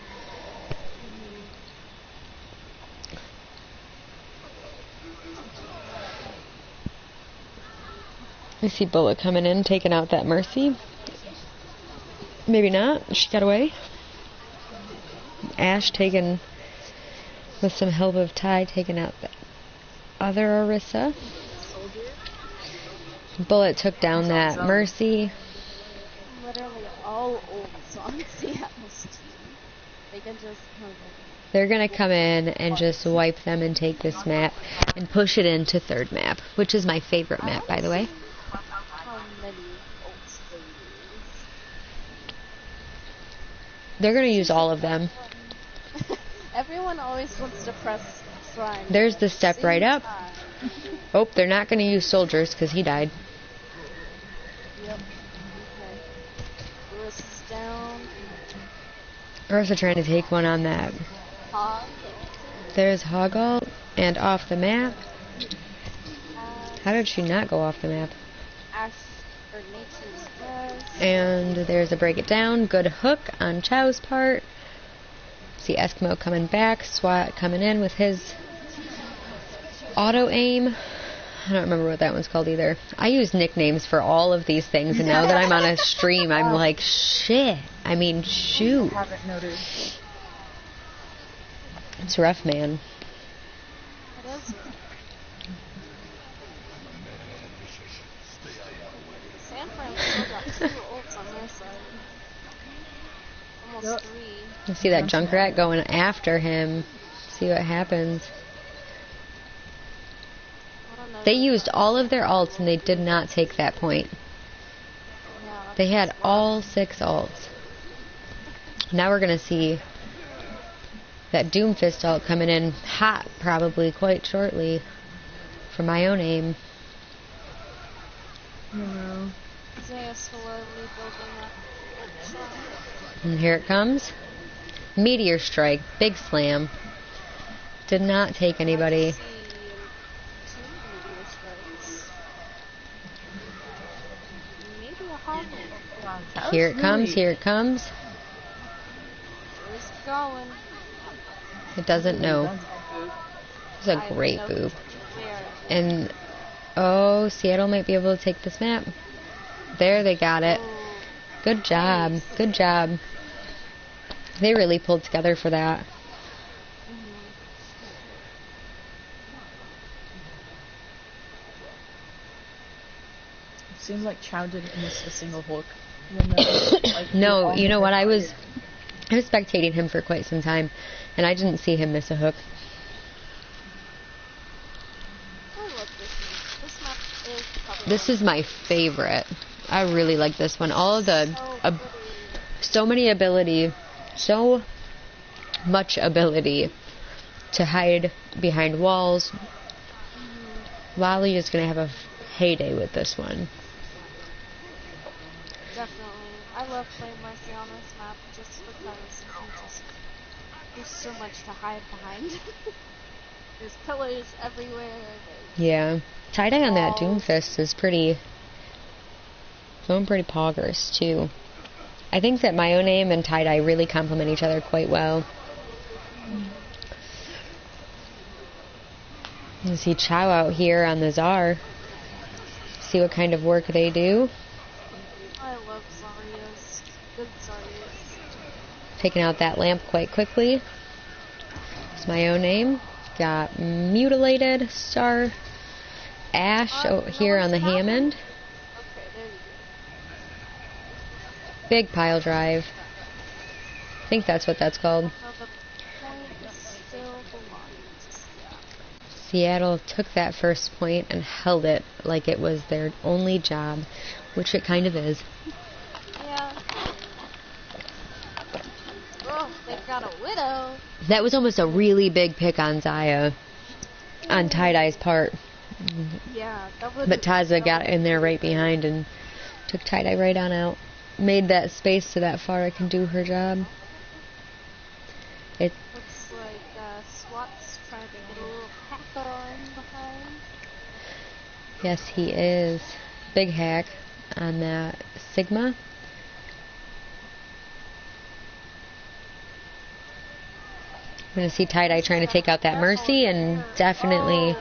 I see Bullet coming in, taking out that Mercy. Maybe not. She got away. Ash taking, with some help of Ty, taking out the other Orisa. Bullet took down that Mercy. Literally all ults on Seattle's team. They can just come in. They're going to come in and just wipe them and take this map and push it into third map, which is my favorite map, by the way. How many ults they use. They're going to use all of them. Everyone always wants to press triangle. There's the step right up. Oh, they're not going to use soldiers because he died. Yep. Okay. Lewis is down. We're also trying to take one on that. Hog. There's Hoggle and off the map. How did she not go off the map? Ash or Nature's Best. And there's a break it down. Good hook on Chow's part. See Eskimo coming back. SWAT coming in with his auto aim. I don't remember what that one's called either. I use nicknames for all of these things, and now that I'm on a stream, I'm like, shit. I mean, shoot. I haven't noticed. It's rough, man. It is. San Fran still got 2 ults on their side. Almost 3. You see that Junkrat going after him. See what happens. They used all of their ults and they did not take that point. Yeah, They had all 6 ults. Now we're going to see that Doomfist ult coming in hot probably quite shortly for my own aim. No. Isaiah slowly building up ult shot. And here it comes. Meteor Strike. Big slam. Did not take anybody. See 2 meteor strikes. Maybe a hog. Wow, Here it comes. Here it comes. It's going. It doesn't know. It's a great boob. And, oh, Seattle might be able to take this map. There, they got it. Good job. Good job. They really pulled together for that. It seems like Chow didn't miss a single hook. When the, like, No, you know what? I was spectating him for quite some time, and I didn't see him miss a hook. I love this map. This map is probably This is my favorite. I really like this one. All of the, so so many ability, so much ability to hide behind walls. Lolly is going to have a heyday with this one. definitely. I love playing Mercy on this map just because there's so much to hide behind. There's pillars everywhere. Yeah. Tie-dye on that Doomfist is pretty poggers, too. I think that my own aim and tie-dye really complement each other quite well. You see Chow out here on the Tsar. See what kind of work they do. I love Zarya's. Good Zarya's. Taking out that lamp quite quickly. It's my own aim. Got mutilated. Star. Ash here on the Hammond. Okay, there you go. Big pile drive. I think that's what that's called. So the point still belongs to Seattle. Seattle took that first point and held it like it was their only job, which it kind of is. Yeah. Oh, they've got a widow. That was almost a really big pick on Zaya, on Tie-Dye's part. Yeah, that would. But Taza got in there right behind and took Tie-Dye right on out. Made that space so that Farah can do her job. It Looks like SWAT's trying to get a little hacker on behind. Yes, he is. Big hack on that Sigma. I'm going to see Tie-Dye trying to take out that Mercy, and definitely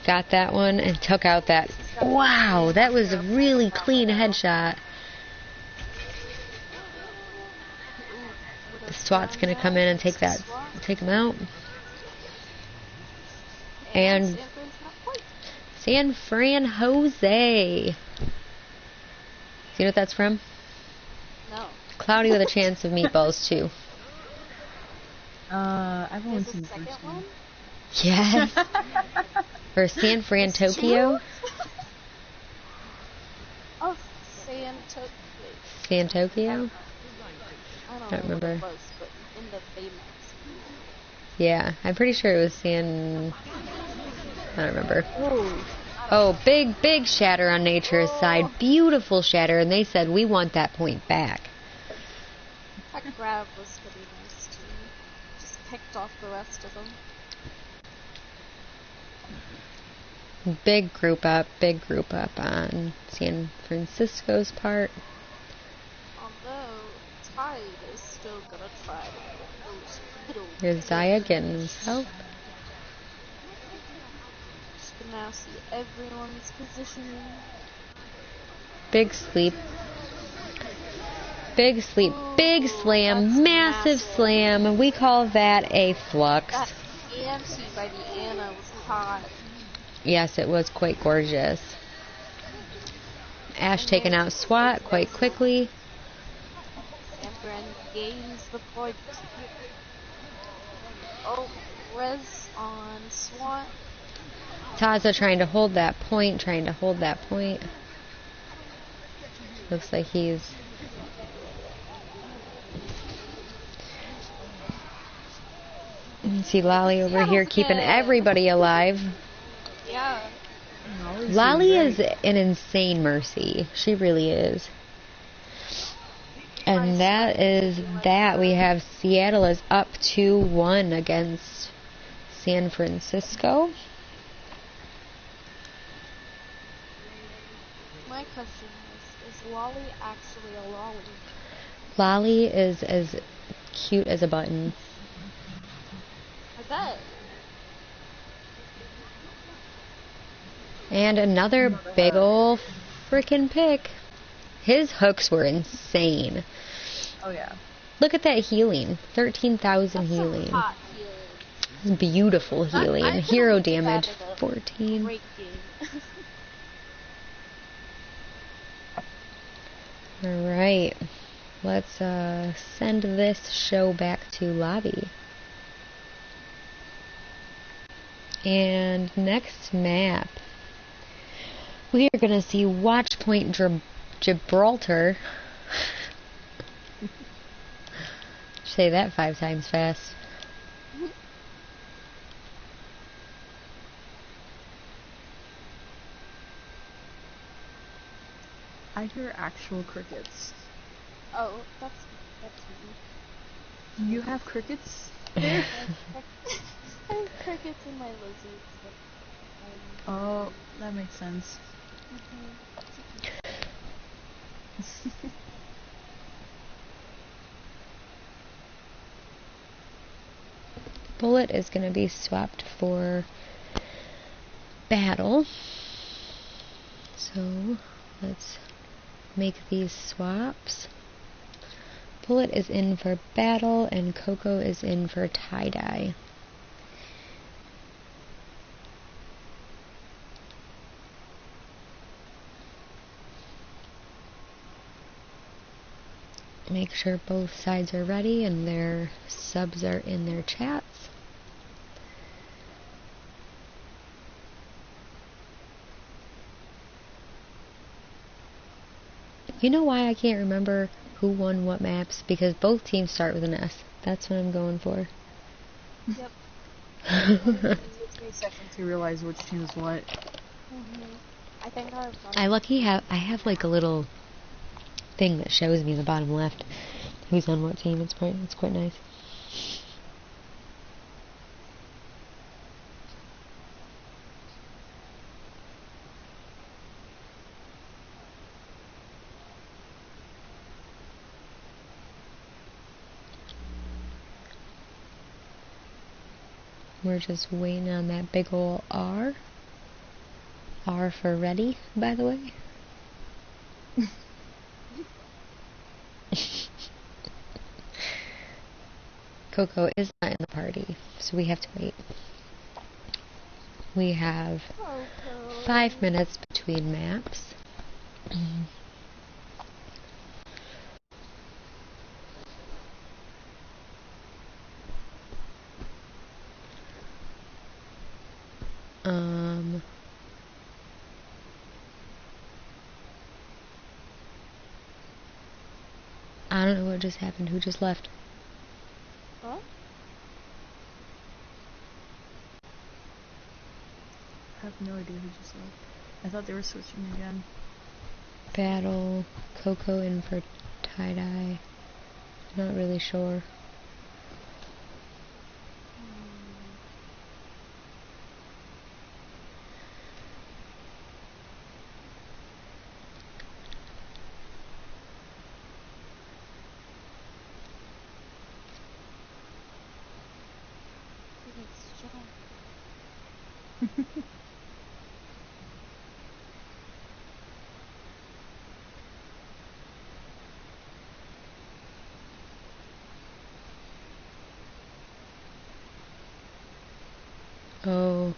got that one and took out that. Wow, that was a really clean headshot. SWAT's gonna come in and take him out. And San Fran Jose. See what that's from? No. Cloudy with a Chance of Meatballs too. I've only seen the first one. Yes. Or San Fran Tokyo. Oh, San Tokyo? I don't don't know remember. what it was, but in the Baymax. Yeah, I'm pretty sure it was I don't remember. Oh, big shatter on Nature's side. Beautiful shatter, and they said, we want that point back. That grab was pretty nice, too. Just picked off the rest of them. Big group up on San Francisco's part. Although, Tide is still gonna try to get those little... There's Zaya getting his help. Just can now see everyone's positioning. Big sleep. Big sleep. Big slam. Massive slam. We call that a flux. That ante by the Anna was hot. Yes, it was quite gorgeous. Ash taking out SWAT quite quickly. San Fran gains the point. Oh, res on SWAT. Taza trying to hold that point. Looks like he's... You can see Lolly over here keeping everybody alive. Yeah. Lolly is an insane mercy. She really is. And that is that. We have Seattle is up 2-1 against San Francisco. My question is Lolly actually a lolly? Lolly is as cute as a button. I bet. And another big ol' frickin' pick. His hooks were insane. Oh yeah. Look at that healing. 13,000 healing. Hot healing. Beautiful healing. Hero damage 14. Great game. Alright. Let's send this show back to lobby. And next map, we are going to see Watchpoint Gibraltar. Say that 5 times fast. I hear actual crickets. Oh, that's me. Do you have crickets? I have crickets in my lizards. Oh, that makes sense. Bullet is going to be swapped for Battle. So let's make these swaps. Bullet is in for Battle and Coco is in for Tie-Dye. Make sure both sides are ready and their subs are in their chats. You know why I can't remember who won what maps? Because both teams start with an S. That's what I'm going for. Yep. It takes me a second to realize which team is what. I think I've I have like a little thing that shows me in the bottom left who's on what team. It's quite nice. We're just waiting on that big ol' R. R for ready, by the way. Coco is not in the party, so we have to wait. We have Coco. 5 minutes between maps. I don't know what just happened. Who just left? Huh? I have no idea who just left. I thought they were switching again. Battle. Coco in for tie-dye. Not really sure. Oh,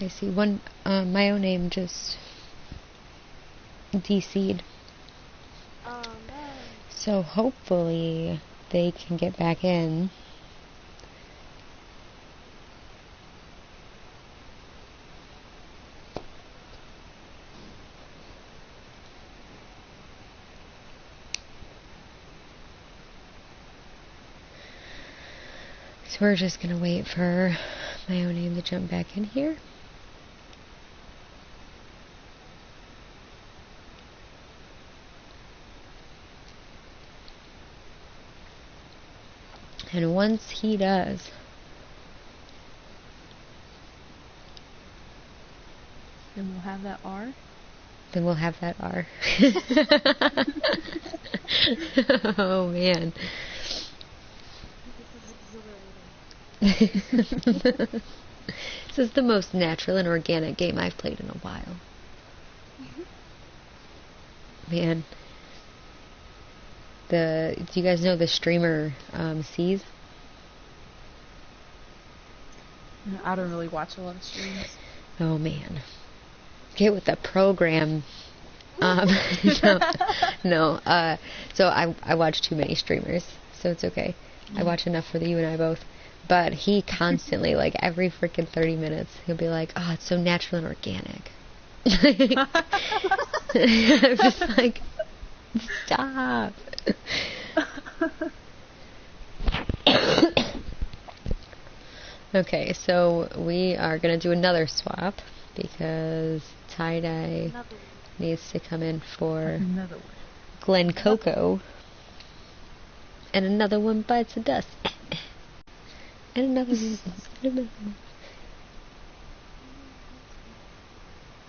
I see. One, my own name just DC'd. Oh no. So hopefully they can get back in. So we're just gonna wait for my own name to jump back in here. And once he does, Then we'll have that R. then we'll have that R. Oh man. This is exhilarating. This is the most natural and organic game I've played in a while. Man. Do you guys know the streamer C's? I don't really watch a lot of streams. Oh man. Get with the program. No. So I watch too many streamers, so it's okay. I watch enough for you and I both. But he constantly, like every freaking 30 minutes, he'll be like, "Oh, it's so natural and organic." I'm just like, stop. Okay, so we are going to do another swap because tie-dye needs to come in for Glen Coco. And another one bites the dust. And another one.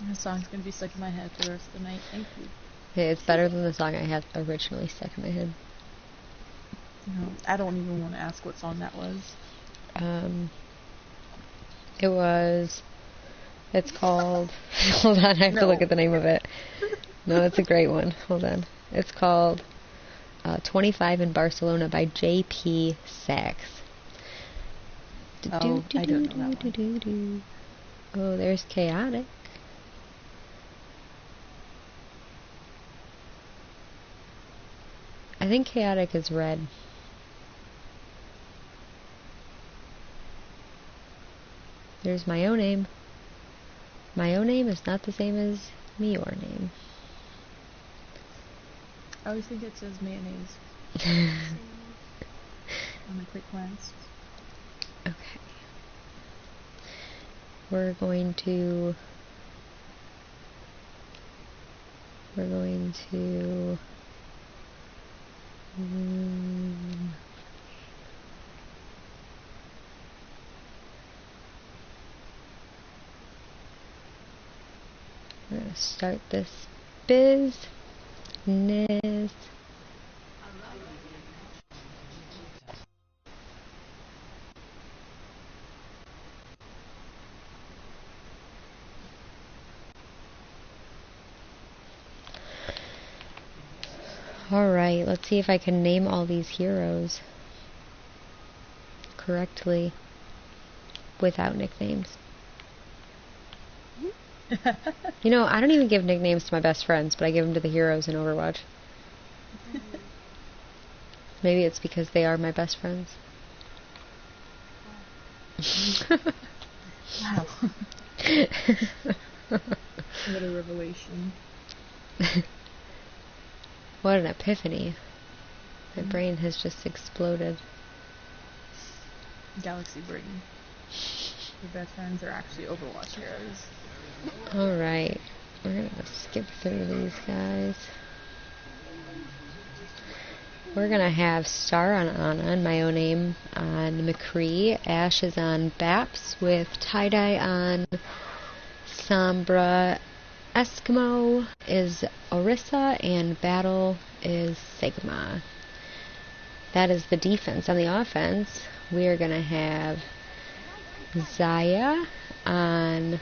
This song's gonna be stuck in my head for the rest of the night. Thank you. Hey, it's better than the song I had originally stuck in my head. No, I don't even want to ask what song that was. It's called, hold on, I have to look at the name of it. No, it's a great one. Hold on. It's called 25 in Barcelona by J.P. Sachs. Oh, I don't know that one. Oh, there's Chaotic. I think Chaotic is red. There's my own name. My own name is not the same as me your name. I always think it says mayonnaise. On a quick glance. Okay. We're going to I'm gonna start this business. Alright, let's see if I can name all these heroes. correctly without nicknames. You know, I don't even give nicknames to my best friends, but I give them to the heroes in Overwatch. Maybe it's because they are my best friends. Wow. What a revelation. What an epiphany. My brain has just exploded. Galaxy brain. Your best friends are actually Overwatch heroes. Alright. We're gonna skip through these guys. We're gonna have Star on Anna and my own name on McCree. Ash is on Baps with Tie-Dye on Sombra. Eskimo is Orisa and Battle is Sigma. That is the defense. On the offense, we are gonna have Zaya on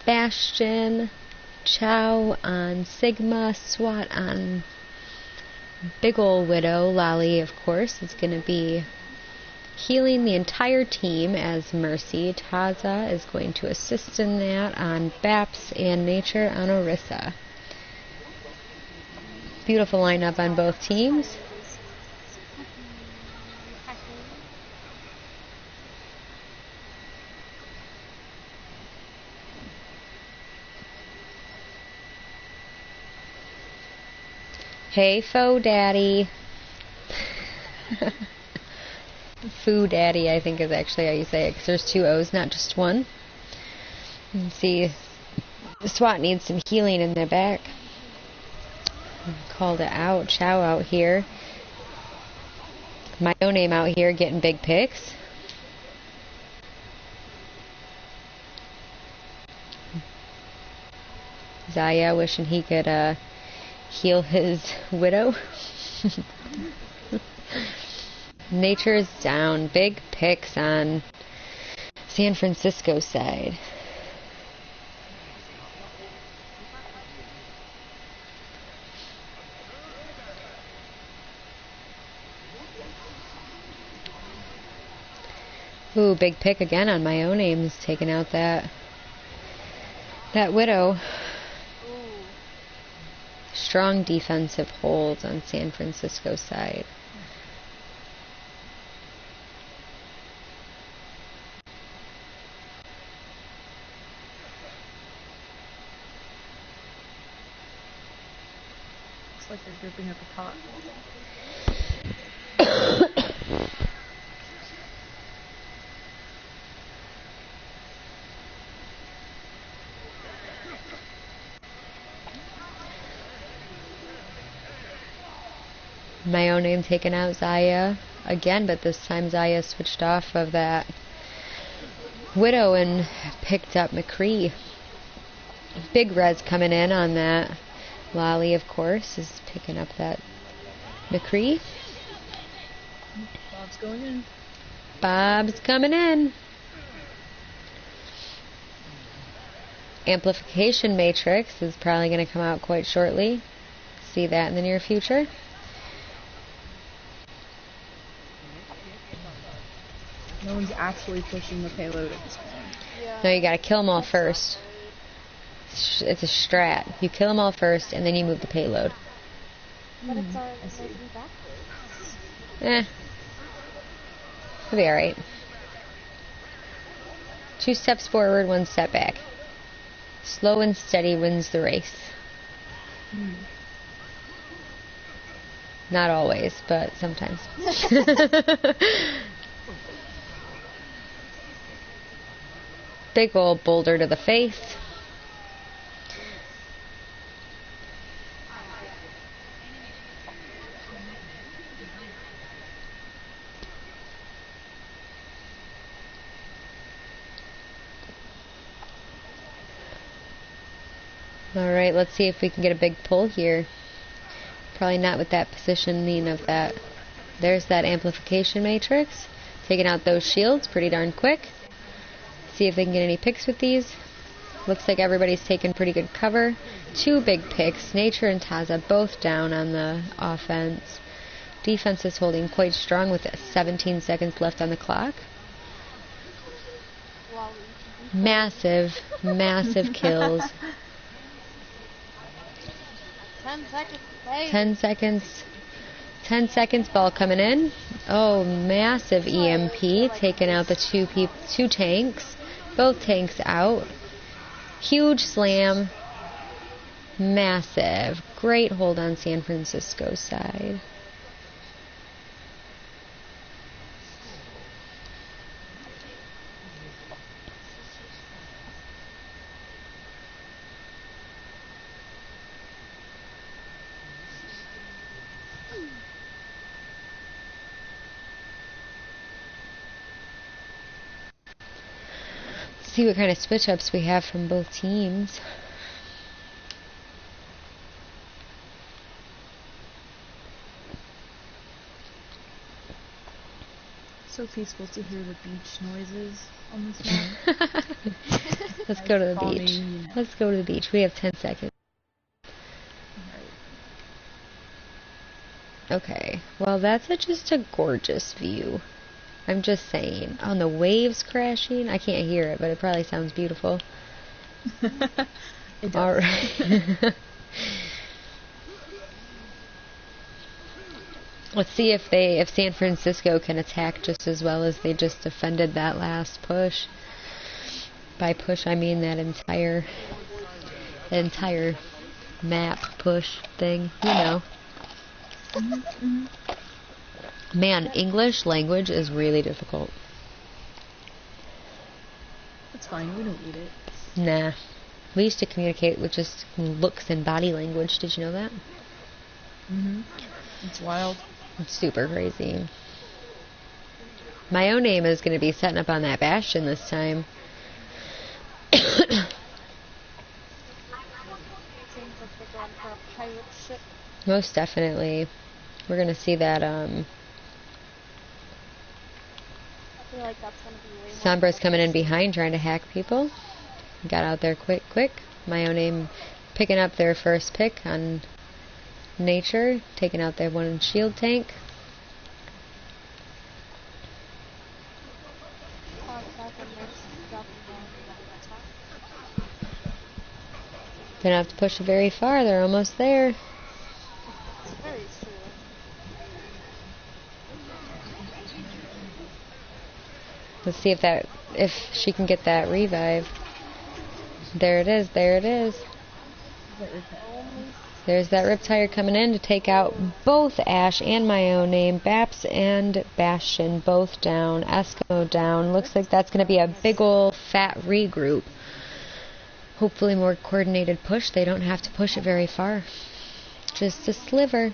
Bastion, Chow on Sigma, SWAT on Big Ol' Widow. Lolly, of course, is going to be healing the entire team as Mercy. Taza is going to assist in that on Baps, and Nature on Orisa. Beautiful lineup on both teams. Hey, Faux Daddy. Foo Daddy, I think, is actually how you say it, because there's 2 O's, not just one. You can see the SWAT needs some healing in their back. Called it out. Chow out here. My own name out here getting big picks. Zaya wishing he could heal his widow. Nature's down. Big picks on San Francisco side. Ooh, big pick again on my own names, taking out that widow. Strong defensive hold on San Francisco side. Looks like they're gripping at the pot. My own name taking out Zaya again, but this time Zaya switched off of that widow and picked up McCree. Big res coming in on that. Lolly, of course, is picking up that McCree. Bob's going in. Bob's coming in. Amplification matrix is probably going to come out quite shortly. See that in the near future. No one's actually pushing the payload at this point. Yeah. No, you got to kill them all first. It's a strat. You kill them all first, and then you move the payload. But it's already moving backwards. It'll be alright. 2 steps forward, 1 step back. Slow and steady wins the race. Not always, but sometimes. Big old boulder to the face. Alright, let's see if we can get a big pull here. Probably not with that positioning of that. There's that amplification matrix. Taking out those shields pretty darn quick. See if they can get any picks with these. Looks like everybody's taking pretty good cover. 2 big picks. Nature and Taza both down on the offense. Defense is holding quite strong with 17 seconds left on the clock. Massive, massive kills. 10 seconds. 10 seconds. 10 seconds, ball coming in. Oh, massive EMP, taking out the two tanks. Both tanks out. Huge slam. Massive. Great hold on San Francisco's side. See what kind of switch-ups we have from both teams. So peaceful to hear the beach noises on this map. Let's go to the beach. Let's go to the beach. We have 10 seconds. Okay. Well, that's just a gorgeous view. I'm just saying. On the waves crashing. I can't hear it, but it probably sounds beautiful. It does. All right. Let's see if San Francisco can attack just as well as they just defended that last push. By push, I mean that entire map push thing, you know. Man, English language is really difficult. It's fine, we don't need it. Nah. We used to communicate with just looks and body language. Did you know that? It's wild. It's super crazy. My own name is going to be setting up on that bastion this time. Seems like they're going for a pirate ship. Most definitely. We're going to see that, I feel like that's going to be way more. Sombra's coming in behind trying to hack people. Got out there quick. My own name picking up their first pick on nature, taking out their one shield tank. Gonna have to push it very far. They're almost there. It's very true. Let's see if she can get that revive. There it is. There's that Riptire coming in to take out both Ash and my own name. Baps and Bastion both down. Eskimo down. Looks like that's going to be a big ol' fat regroup. Hopefully more coordinated push. They don't have to push it very far. Just a sliver.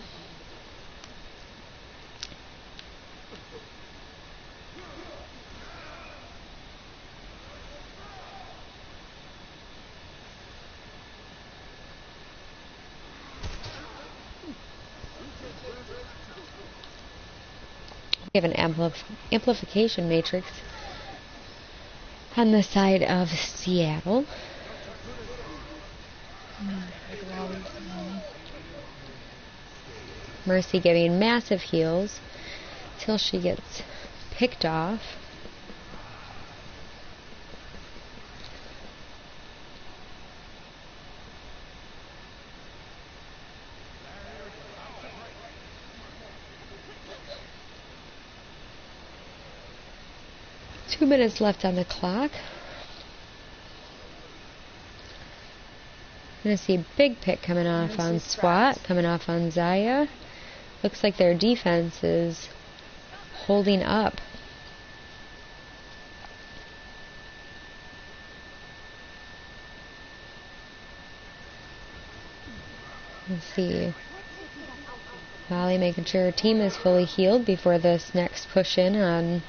We have an amplification matrix on the side of Seattle. Mercy getting massive heals till she gets picked off. Two minutes left on the clock. I'm going to see a big pick coming off on SWAT, coming off on Zaya. Looks like their defense is holding up. Let's see. Molly making sure her team is fully healed before this next push in on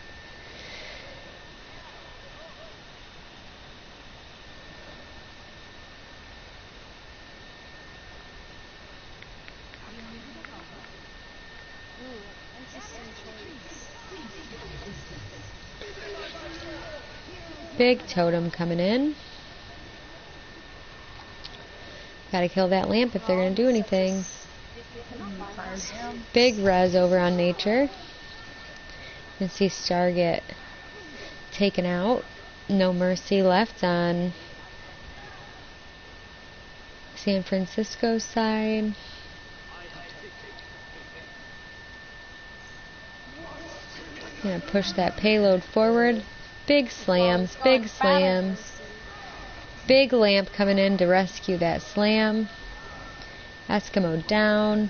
big totem coming in. Gotta kill that lamp if they're gonna do anything. Tires down. Big res over on Nature. You can see Star get taken out. No mercy left on San Francisco's side. Gonna push that payload forward. Big slams, big slams. Big lamp coming in to rescue that slam. Eskimo down.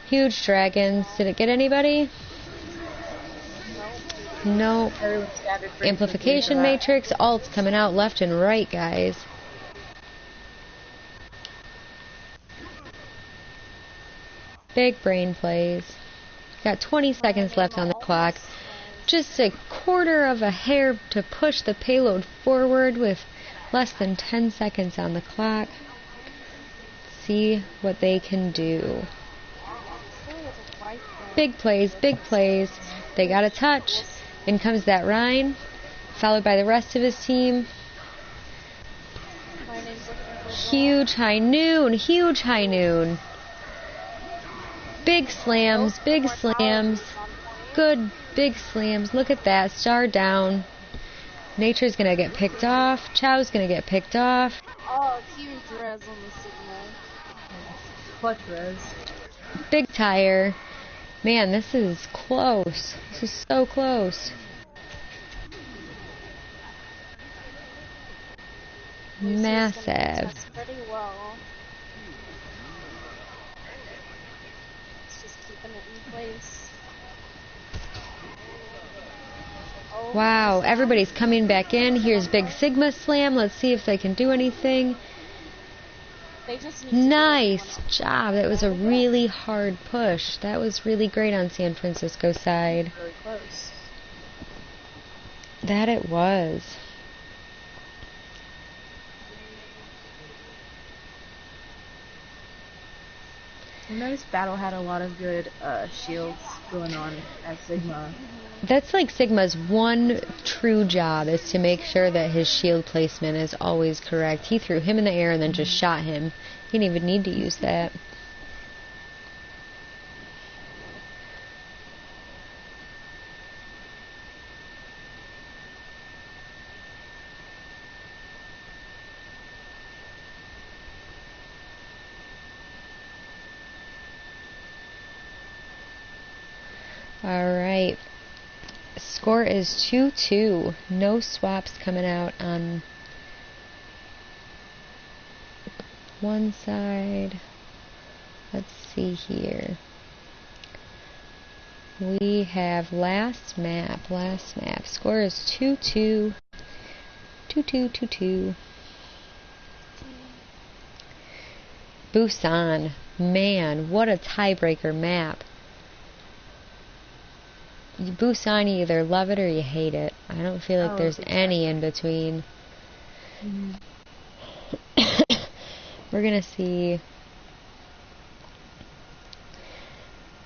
Huge dragons. Did it get anybody? Nope. Amplification matrix. Alts coming out left and right, guys. Big brain plays. Got 20 seconds left on the clock. Just a quarter of a hair to push the payload forward with less than 10 seconds on the clock. See what they can do. Big plays, big plays. They got a touch. In comes that Rhine, followed by the rest of his team. Huge high noon, huge high noon. Big slams, big slams. Good big slams. Look at that. Star down. Nature's gonna get picked off. Chow's gonna get picked off. Oh, huge res on the signal. Clutch res. Big tire. Man, this is close. This is so close. Massive. Pretty well. It's just keeping it in place. Oh, Wow, everybody's coming back in. Here's Big Sigma Slam. Let's see if they can do anything. they just need to Nice job. That was a really hard push. That was really great on San Francisco's side. Really close. That it was. I noticed Battle had a lot of good shields going on at Sigma. That's like Sigma's one true job, is to make sure that his shield placement is always correct. He threw him in the air and then just shot him. He didn't even need to use that. Alright. Score is 2-2. No swaps coming out on one side. Let's see here. We have last map. Score is 2-2. 2-2. Busan. Man, what a tiebreaker map. Busan, you either love it or you hate it. I don't feel like there's any in between. We're going to see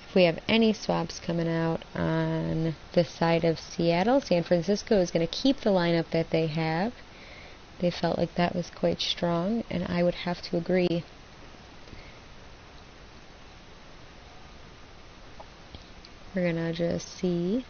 if we have any swaps coming out on the side of Seattle. San Francisco is going to keep the lineup that they have. They felt like that was quite strong, and I would have to agree. We're gonna just see.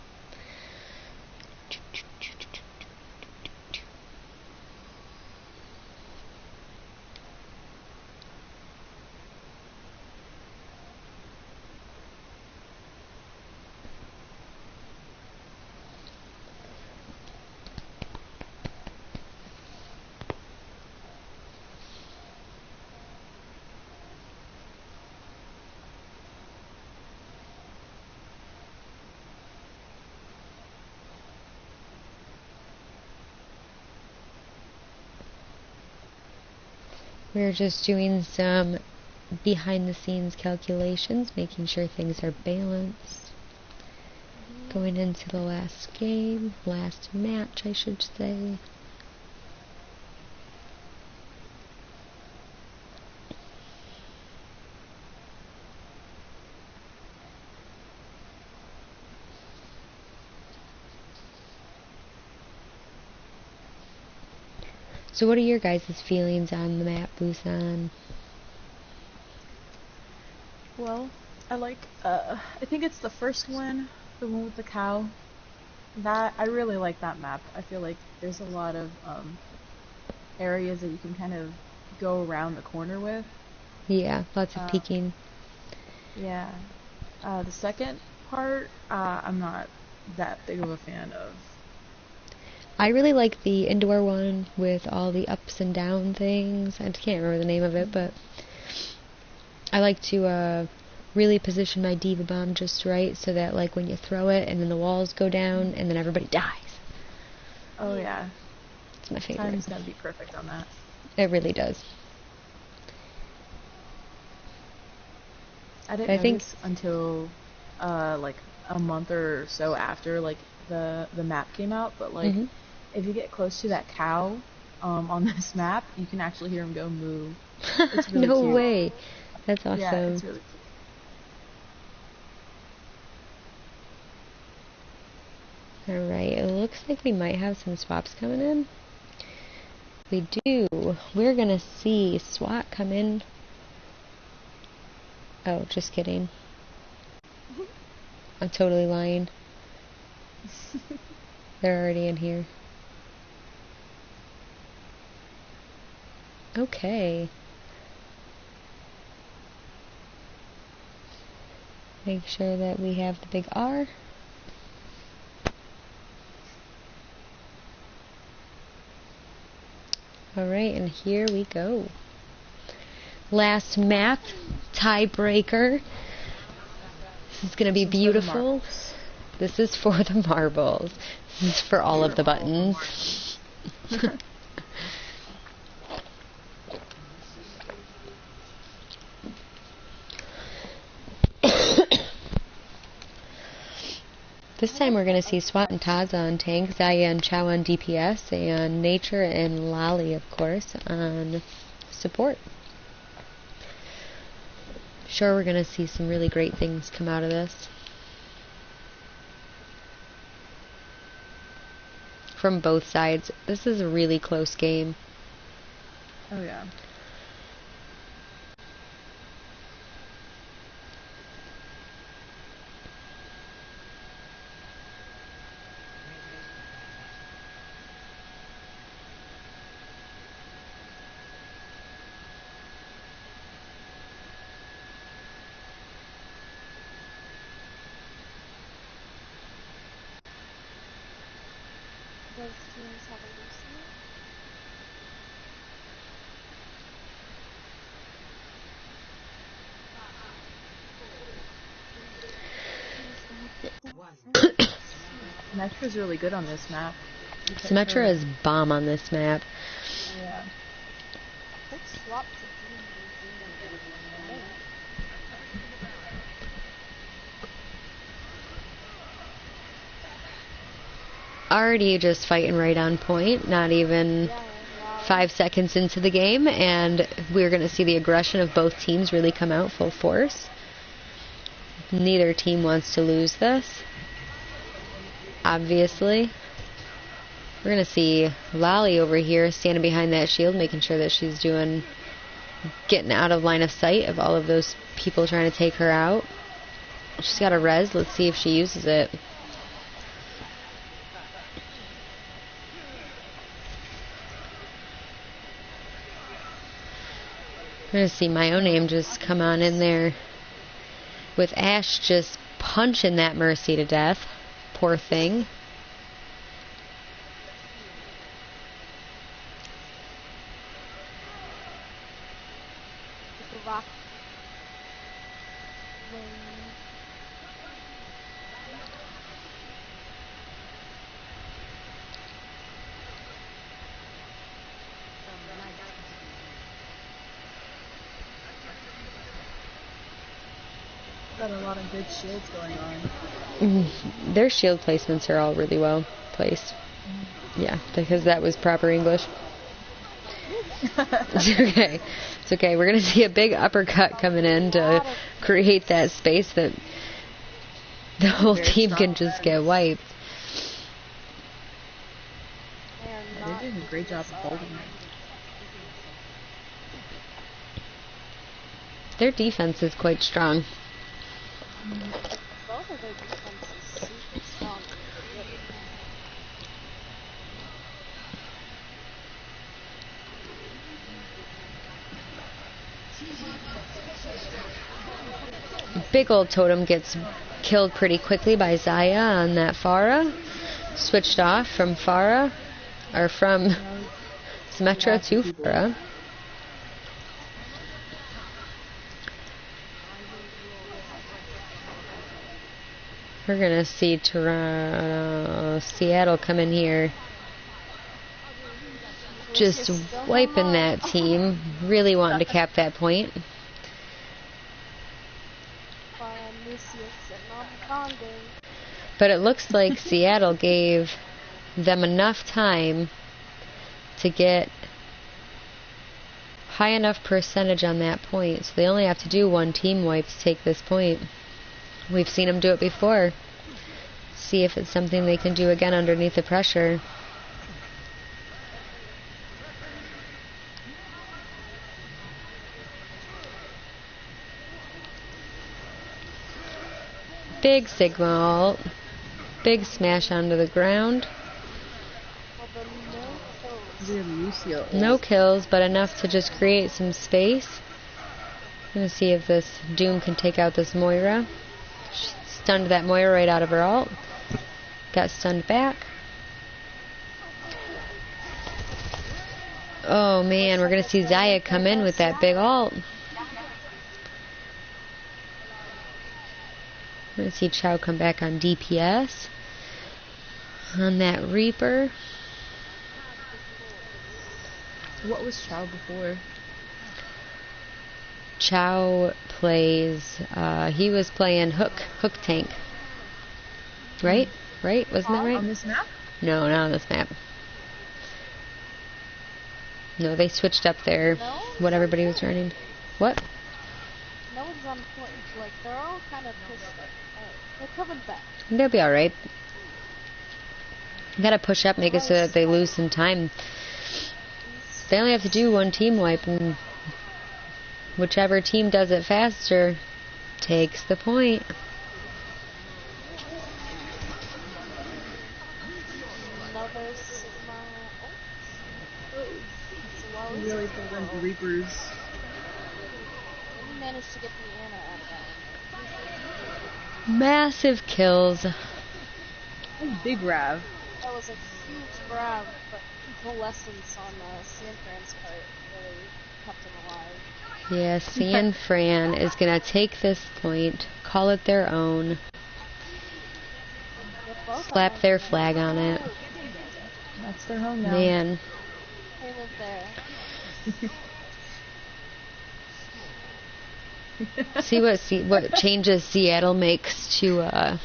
We're just doing some behind the scenes calculations, making sure things are balanced. Going into the last game, last match, I should say. So what are your guys' feelings on the map, Busan? Well, I like, I think it's the first one, the one with the cow. I really like that map. I feel like there's a lot of, areas that you can kind of go around the corner with. Yeah, lots of Um, peeking. yeah. The second part, I'm not that big of a fan of. I really like the indoor one with all the ups and down things. I can't remember the name of it, but I like to really position my diva bomb just right so that like when you throw it and then the walls go down and then everybody dies. Oh yeah. It's my favorite. Timing's gotta be perfect on that. It really does. I didn't know this until like a month or so after like the map came out, but like if you get close to that cow on this map, you can actually hear him go moo. It's really No cute. way. That's awesome. Yeah, it's really cute. Alright, it looks like we might have some swaps coming in. We do. We're gonna see SWAT come in. Oh, just kidding. I'm totally lying. They're already in here. Okay. Make sure that we have the big R. Alright, and here we go. Last map, tiebreaker. This is going to be beautiful. This is for the marbles. This is for all of the buttons. This time we're going to see Swat and Taza on tank, Zaya and Chow on DPS, and Nature and Lolly, of course, on support. Sure, we're going to see some really great things come out of this. From both sides. This is a really close game. Oh yeah. Both teams have a Lucy. Symmetra's really good on this map. Symmetra is bomb on this map. Yeah. Quick swap to D. Already just fighting right on point, not even 5 seconds into the game, and we're going to see the aggression of both teams really come out full force. Neither team wants to lose this, obviously. We're going to see Lolly over here standing behind that shield, making sure that she's getting out of line of sight of all of those people trying to take her out. She's got a res. Let's see if she uses it. We're going to see my own name just come on in there with Ash just punching that Mercy to death. Poor thing. Rock. Got a lot of good shields going on. Their shield placements are all really well placed. Yeah, because that was proper English. It's okay. It's okay. We're going to see a big uppercut coming in to create that space that the whole team can just get wiped. They're doing a great job of holding it. Their defense is quite strong. Both of their defense is super strong and really Big old totem gets killed pretty quickly by Zaya on that Pharah. Switched off from Pharah, or from Symmetra to Pharah. We're gonna see Seattle come in here, just wiping that team, really wanting to cap that point. But it looks like Seattle gave them enough time to get high enough percentage on that point. So they only have to do one team wipe to take this point. We've seen them do it before. See if it's something they can do again underneath the pressure. Big Sigma ult. Big smash onto the ground. No kills, but enough to just create some space. I'm gonna see if this Doom can take out this Moira. Stunned that Moira right out of her ult. Got stunned back. Oh man, we're gonna see Zaya come in with that big ult. We're gonna see Chow come back on DPS. On that Reaper. What was Chow before? Chow plays, he was playing Hook Tank. Right? Right? Wasn't that right? On this map? No, not on this map. No, they switched up there. What everybody was running. What? no one's on point. Like, they're all kind of pissed. They're coming back. They'll be alright. Gotta push up, make it so that they lose some time. They only have to do one team wipe, and whichever team does it faster takes the point. Another Sigma ult. Really pulled into Reapers. We managed to get the Ana out of that. Massive kills. Big Rav. That was a huge grab, but Coalescence on Sanfran's part really kept him alive. Yeah, San Fran is gonna take this point, call it their own, slap their flag on it. That's their home now. Man. They live there. See what changes Seattle makes to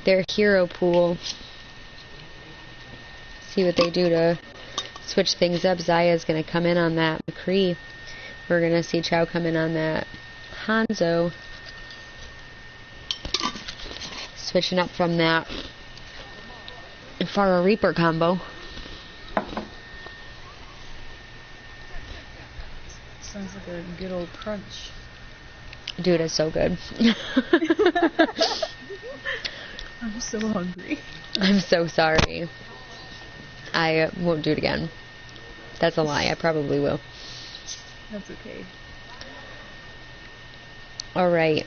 their hero pool. See what they do to switch things up. Zaya's going to come in on that McCree. We're going to see Chow come in on that Hanzo. Switching up from that Pharah Reaper combo. Sounds like a good old crunch. Dude, it's so good. I'm so hungry. I'm so sorry. I won't do it again. That's a lie. I probably will. That's okay. All right.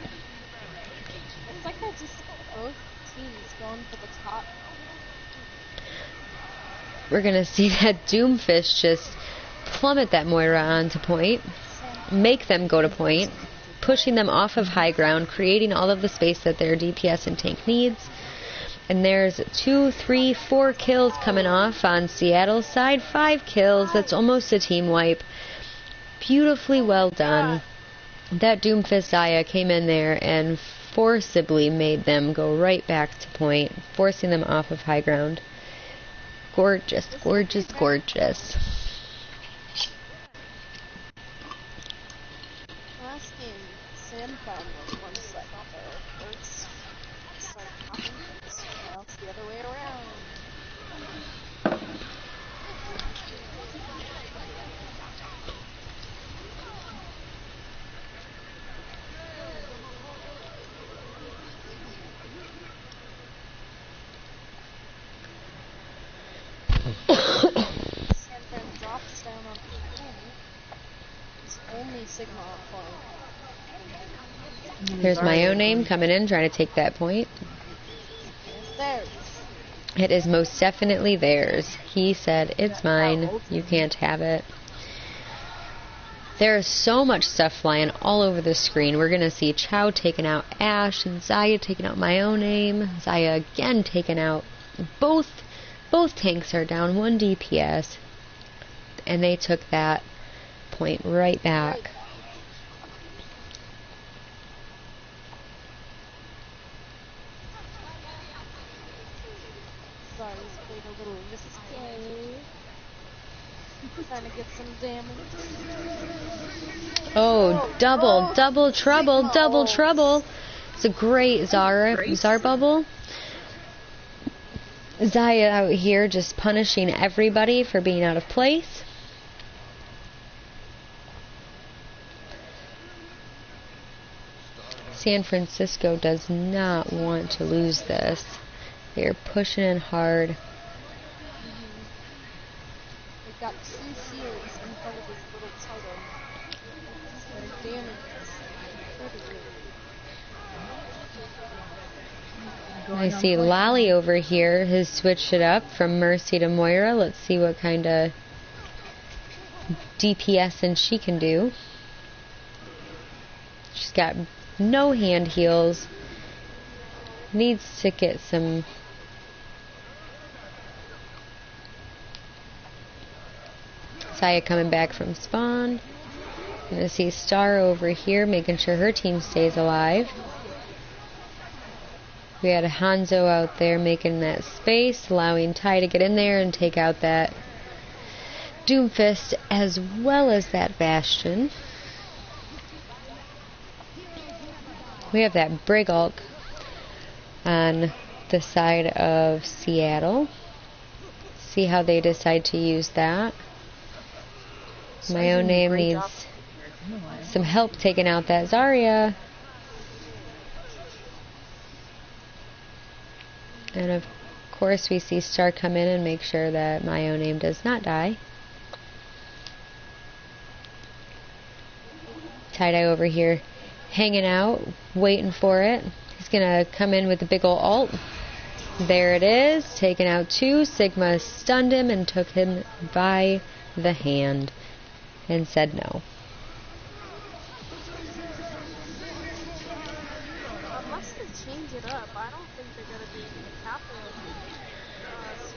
It's like they're just both teams going for the top. We're going to see that Doomfish just plummet that Moira onto point, make them go to point, pushing them off of high ground, creating all of the space that their DPS and tank needs. And there's 2, 3, 4 kills coming off on Seattle's side. 5 kills. That's almost a team wipe. Beautifully well done. That Doomfist Zaya came in there and forcibly made them go right back to point, forcing them off of high ground. Gorgeous, gorgeous, gorgeous. Last game, Sam found was one set off their first. Started popping things. Now it's the other way around. Sigma up point. Here's my own name coming in, trying to take that point. There's. It is most definitely theirs. He said, it's mine. You can't have it. There is so much stuff flying all over the screen. We're going to see Chow taking out Ash and Zaya taking out my own name. Zaya again taking out both tanks are down 1 DPS. And they took that point right back. Sorry, he's played a little risque. Trying to get some damage. Oh, double trouble. It's a great Zar bubble. Zaya out here just punishing everybody for being out of place. San Francisco does not want to lose this. They're pushing in hard. They've got 2 seals in front of his little title. Their damage is incredible. I see Lolly over here has switched it up from Mercy to Moira. Let's see what kind of DPS and she can do. She's got no hand heals. Needs to get some. Saya coming back from spawn. Gonna see Star over here making sure her team stays alive. We had a Hanzo out there making that space, allowing Ty to get in there and take out that Doomfist as well as that Bastion. We have that Brigulk on the side of Seattle. See how they decide to use that. My own name needs some help taking out that Zarya. And of course we see Star come in and make sure that my own name does not die. Tie-Dye over here hanging out, waiting for it. He's gonna come in with the big ol' ult. There it is, taking out 2. Sigma stunned him and took him by the hand and said no. Unless they change it up, I don't think they're going to be able to tackle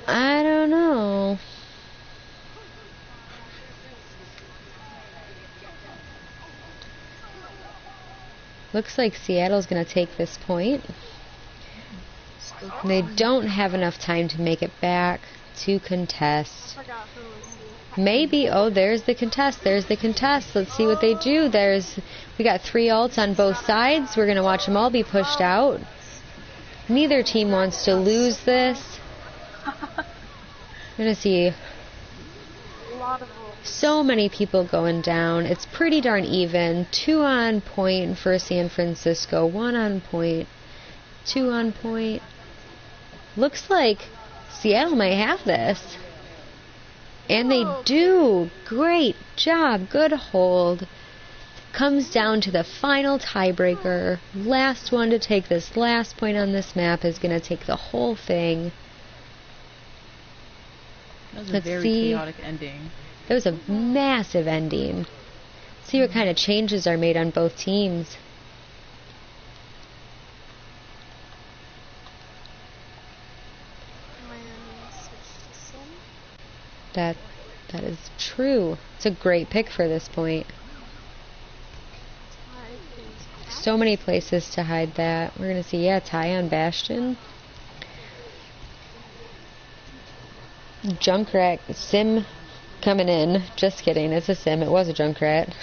it. I don't know. Looks like Seattle's going to take this point. They don't have enough time to make it back to contest. Maybe, oh, there's the contest. Let's see what they do. We got 3 ults on both sides. We're going to watch them all be pushed out. Neither team wants to lose this. We're going to see so many people going down. It's pretty darn even. 2 on point for San Francisco. 1 on point. 2 on point. Looks like Seattle might have this. And they do. Great job. Good hold. Comes down to the final tiebreaker. Last one to take this last point on this map is going to take the whole thing. That was a very chaotic ending. It was a massive ending. See what kind of changes are made on both teams. That is true. It's a great pick for this point. So many places to hide that. We're going to see, Ty on Bastion. Junkrat Sim coming in. Just kidding, it's a Sim. It was a Junkrat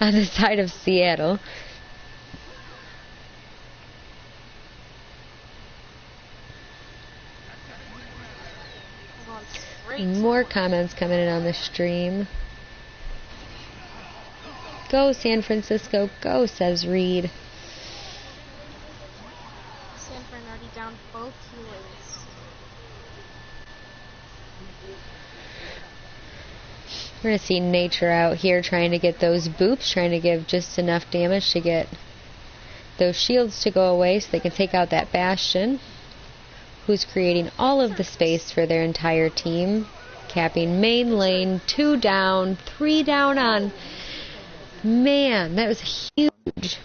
on the side of Seattle. More comments coming in on the stream. Go San Francisco, go, says Reed. San Fran already down both healers. We're going to see Nature out here trying to get those boops, trying to give just enough damage to get those shields to go away so they can take out that Bastion, who's creating all of the space for their entire team, capping main lane, 2 down, 3 down on... Man, that was huge. They just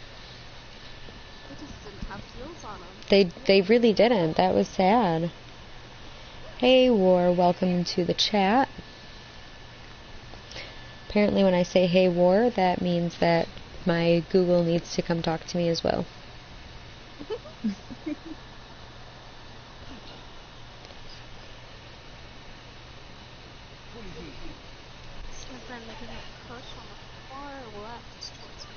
didn't have heals on them. They really didn't. That was sad. Hey, War, welcome to the chat. Apparently when I say hey, War, that means that my Google needs to come talk to me as well. Sniffer making a push on the far left towards me.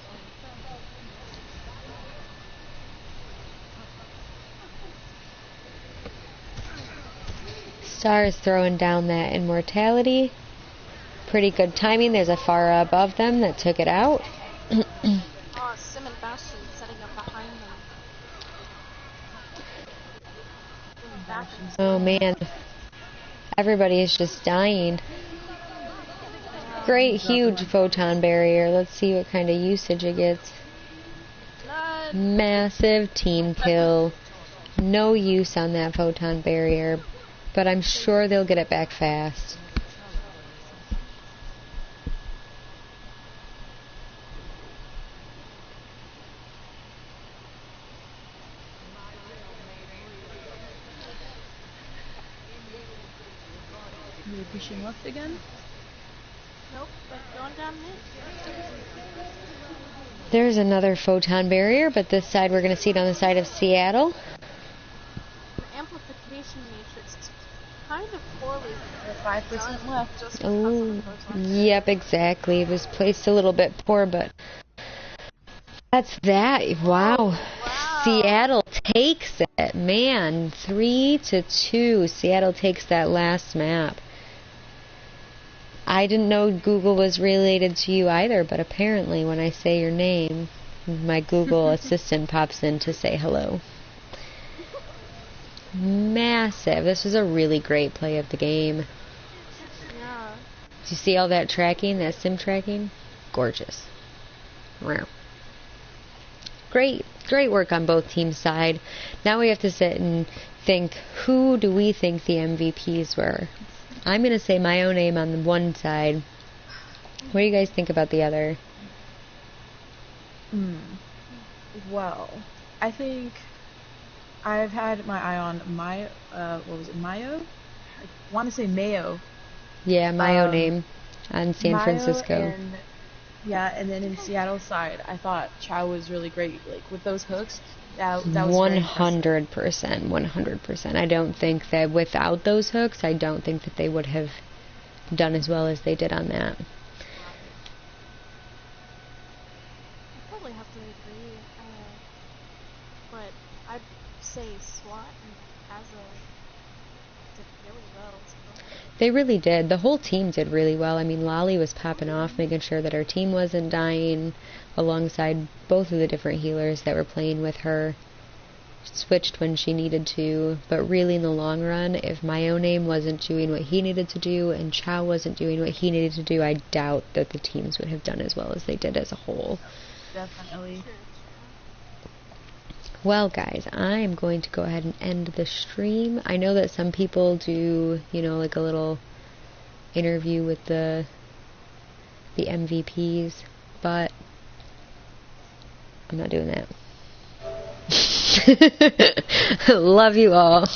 Star is throwing down that Immortality. Pretty good timing. There's a Pharah above them that took it out. Oh, Sim and Bastion setting up behind them. Oh man. Everybody is just dying. Great, huge photon barrier. Let's see what kind of usage it gets. Massive team kill. No use on that photon barrier, but I'm sure they'll get it back fast. Are you pushing left again? Nope, but going down mid. There's another photon barrier, but this side we're going to see it on the side of Seattle. The amplification matrix is kind of poorly. 5% left. Just because Oh, of the photon. yep, exactly. It was placed a little bit poor, but that's that. Wow. Wow. Seattle takes it. Man, 3-2. Seattle takes that last map. I didn't know Google was related to you either, but apparently when I say your name, my Google assistant pops in to say hello. Massive. This was a really great play of the game. Yeah. Do you see all that tracking, that sim tracking? Gorgeous. Wow. Great work on both teams' side. Now we have to sit and think, who do we think the MVPs were? I'm going to say my own name on the one side. What do you guys think about the other? Well, I think I've had my eye on what was it, Mayo? I want to say Mayo. Yeah, my own name on San Mayo Francisco. And then in Seattle's side, I thought Chow was really great. Like, with those hooks, that was very impressive. 100%. I don't think that without those hooks, I don't think that they would have done as well as they did on that. I probably have to agree. But I'd say SWAT and Azza did really well. They really did. The whole team did really well. I mean, Lolly was popping off, making sure that her team wasn't dying, alongside both of the different healers that were playing with her. Switched when she needed to, but really in the long run, if my own name wasn't doing what he needed to do and Chow wasn't doing what he needed to do, I doubt that the teams would have done as well as they did as a whole. Definitely. Well, guys, I'm going to go ahead and end the stream. I know that some people do, like a little interview with the MVPs, but I'm not doing that. Love you all.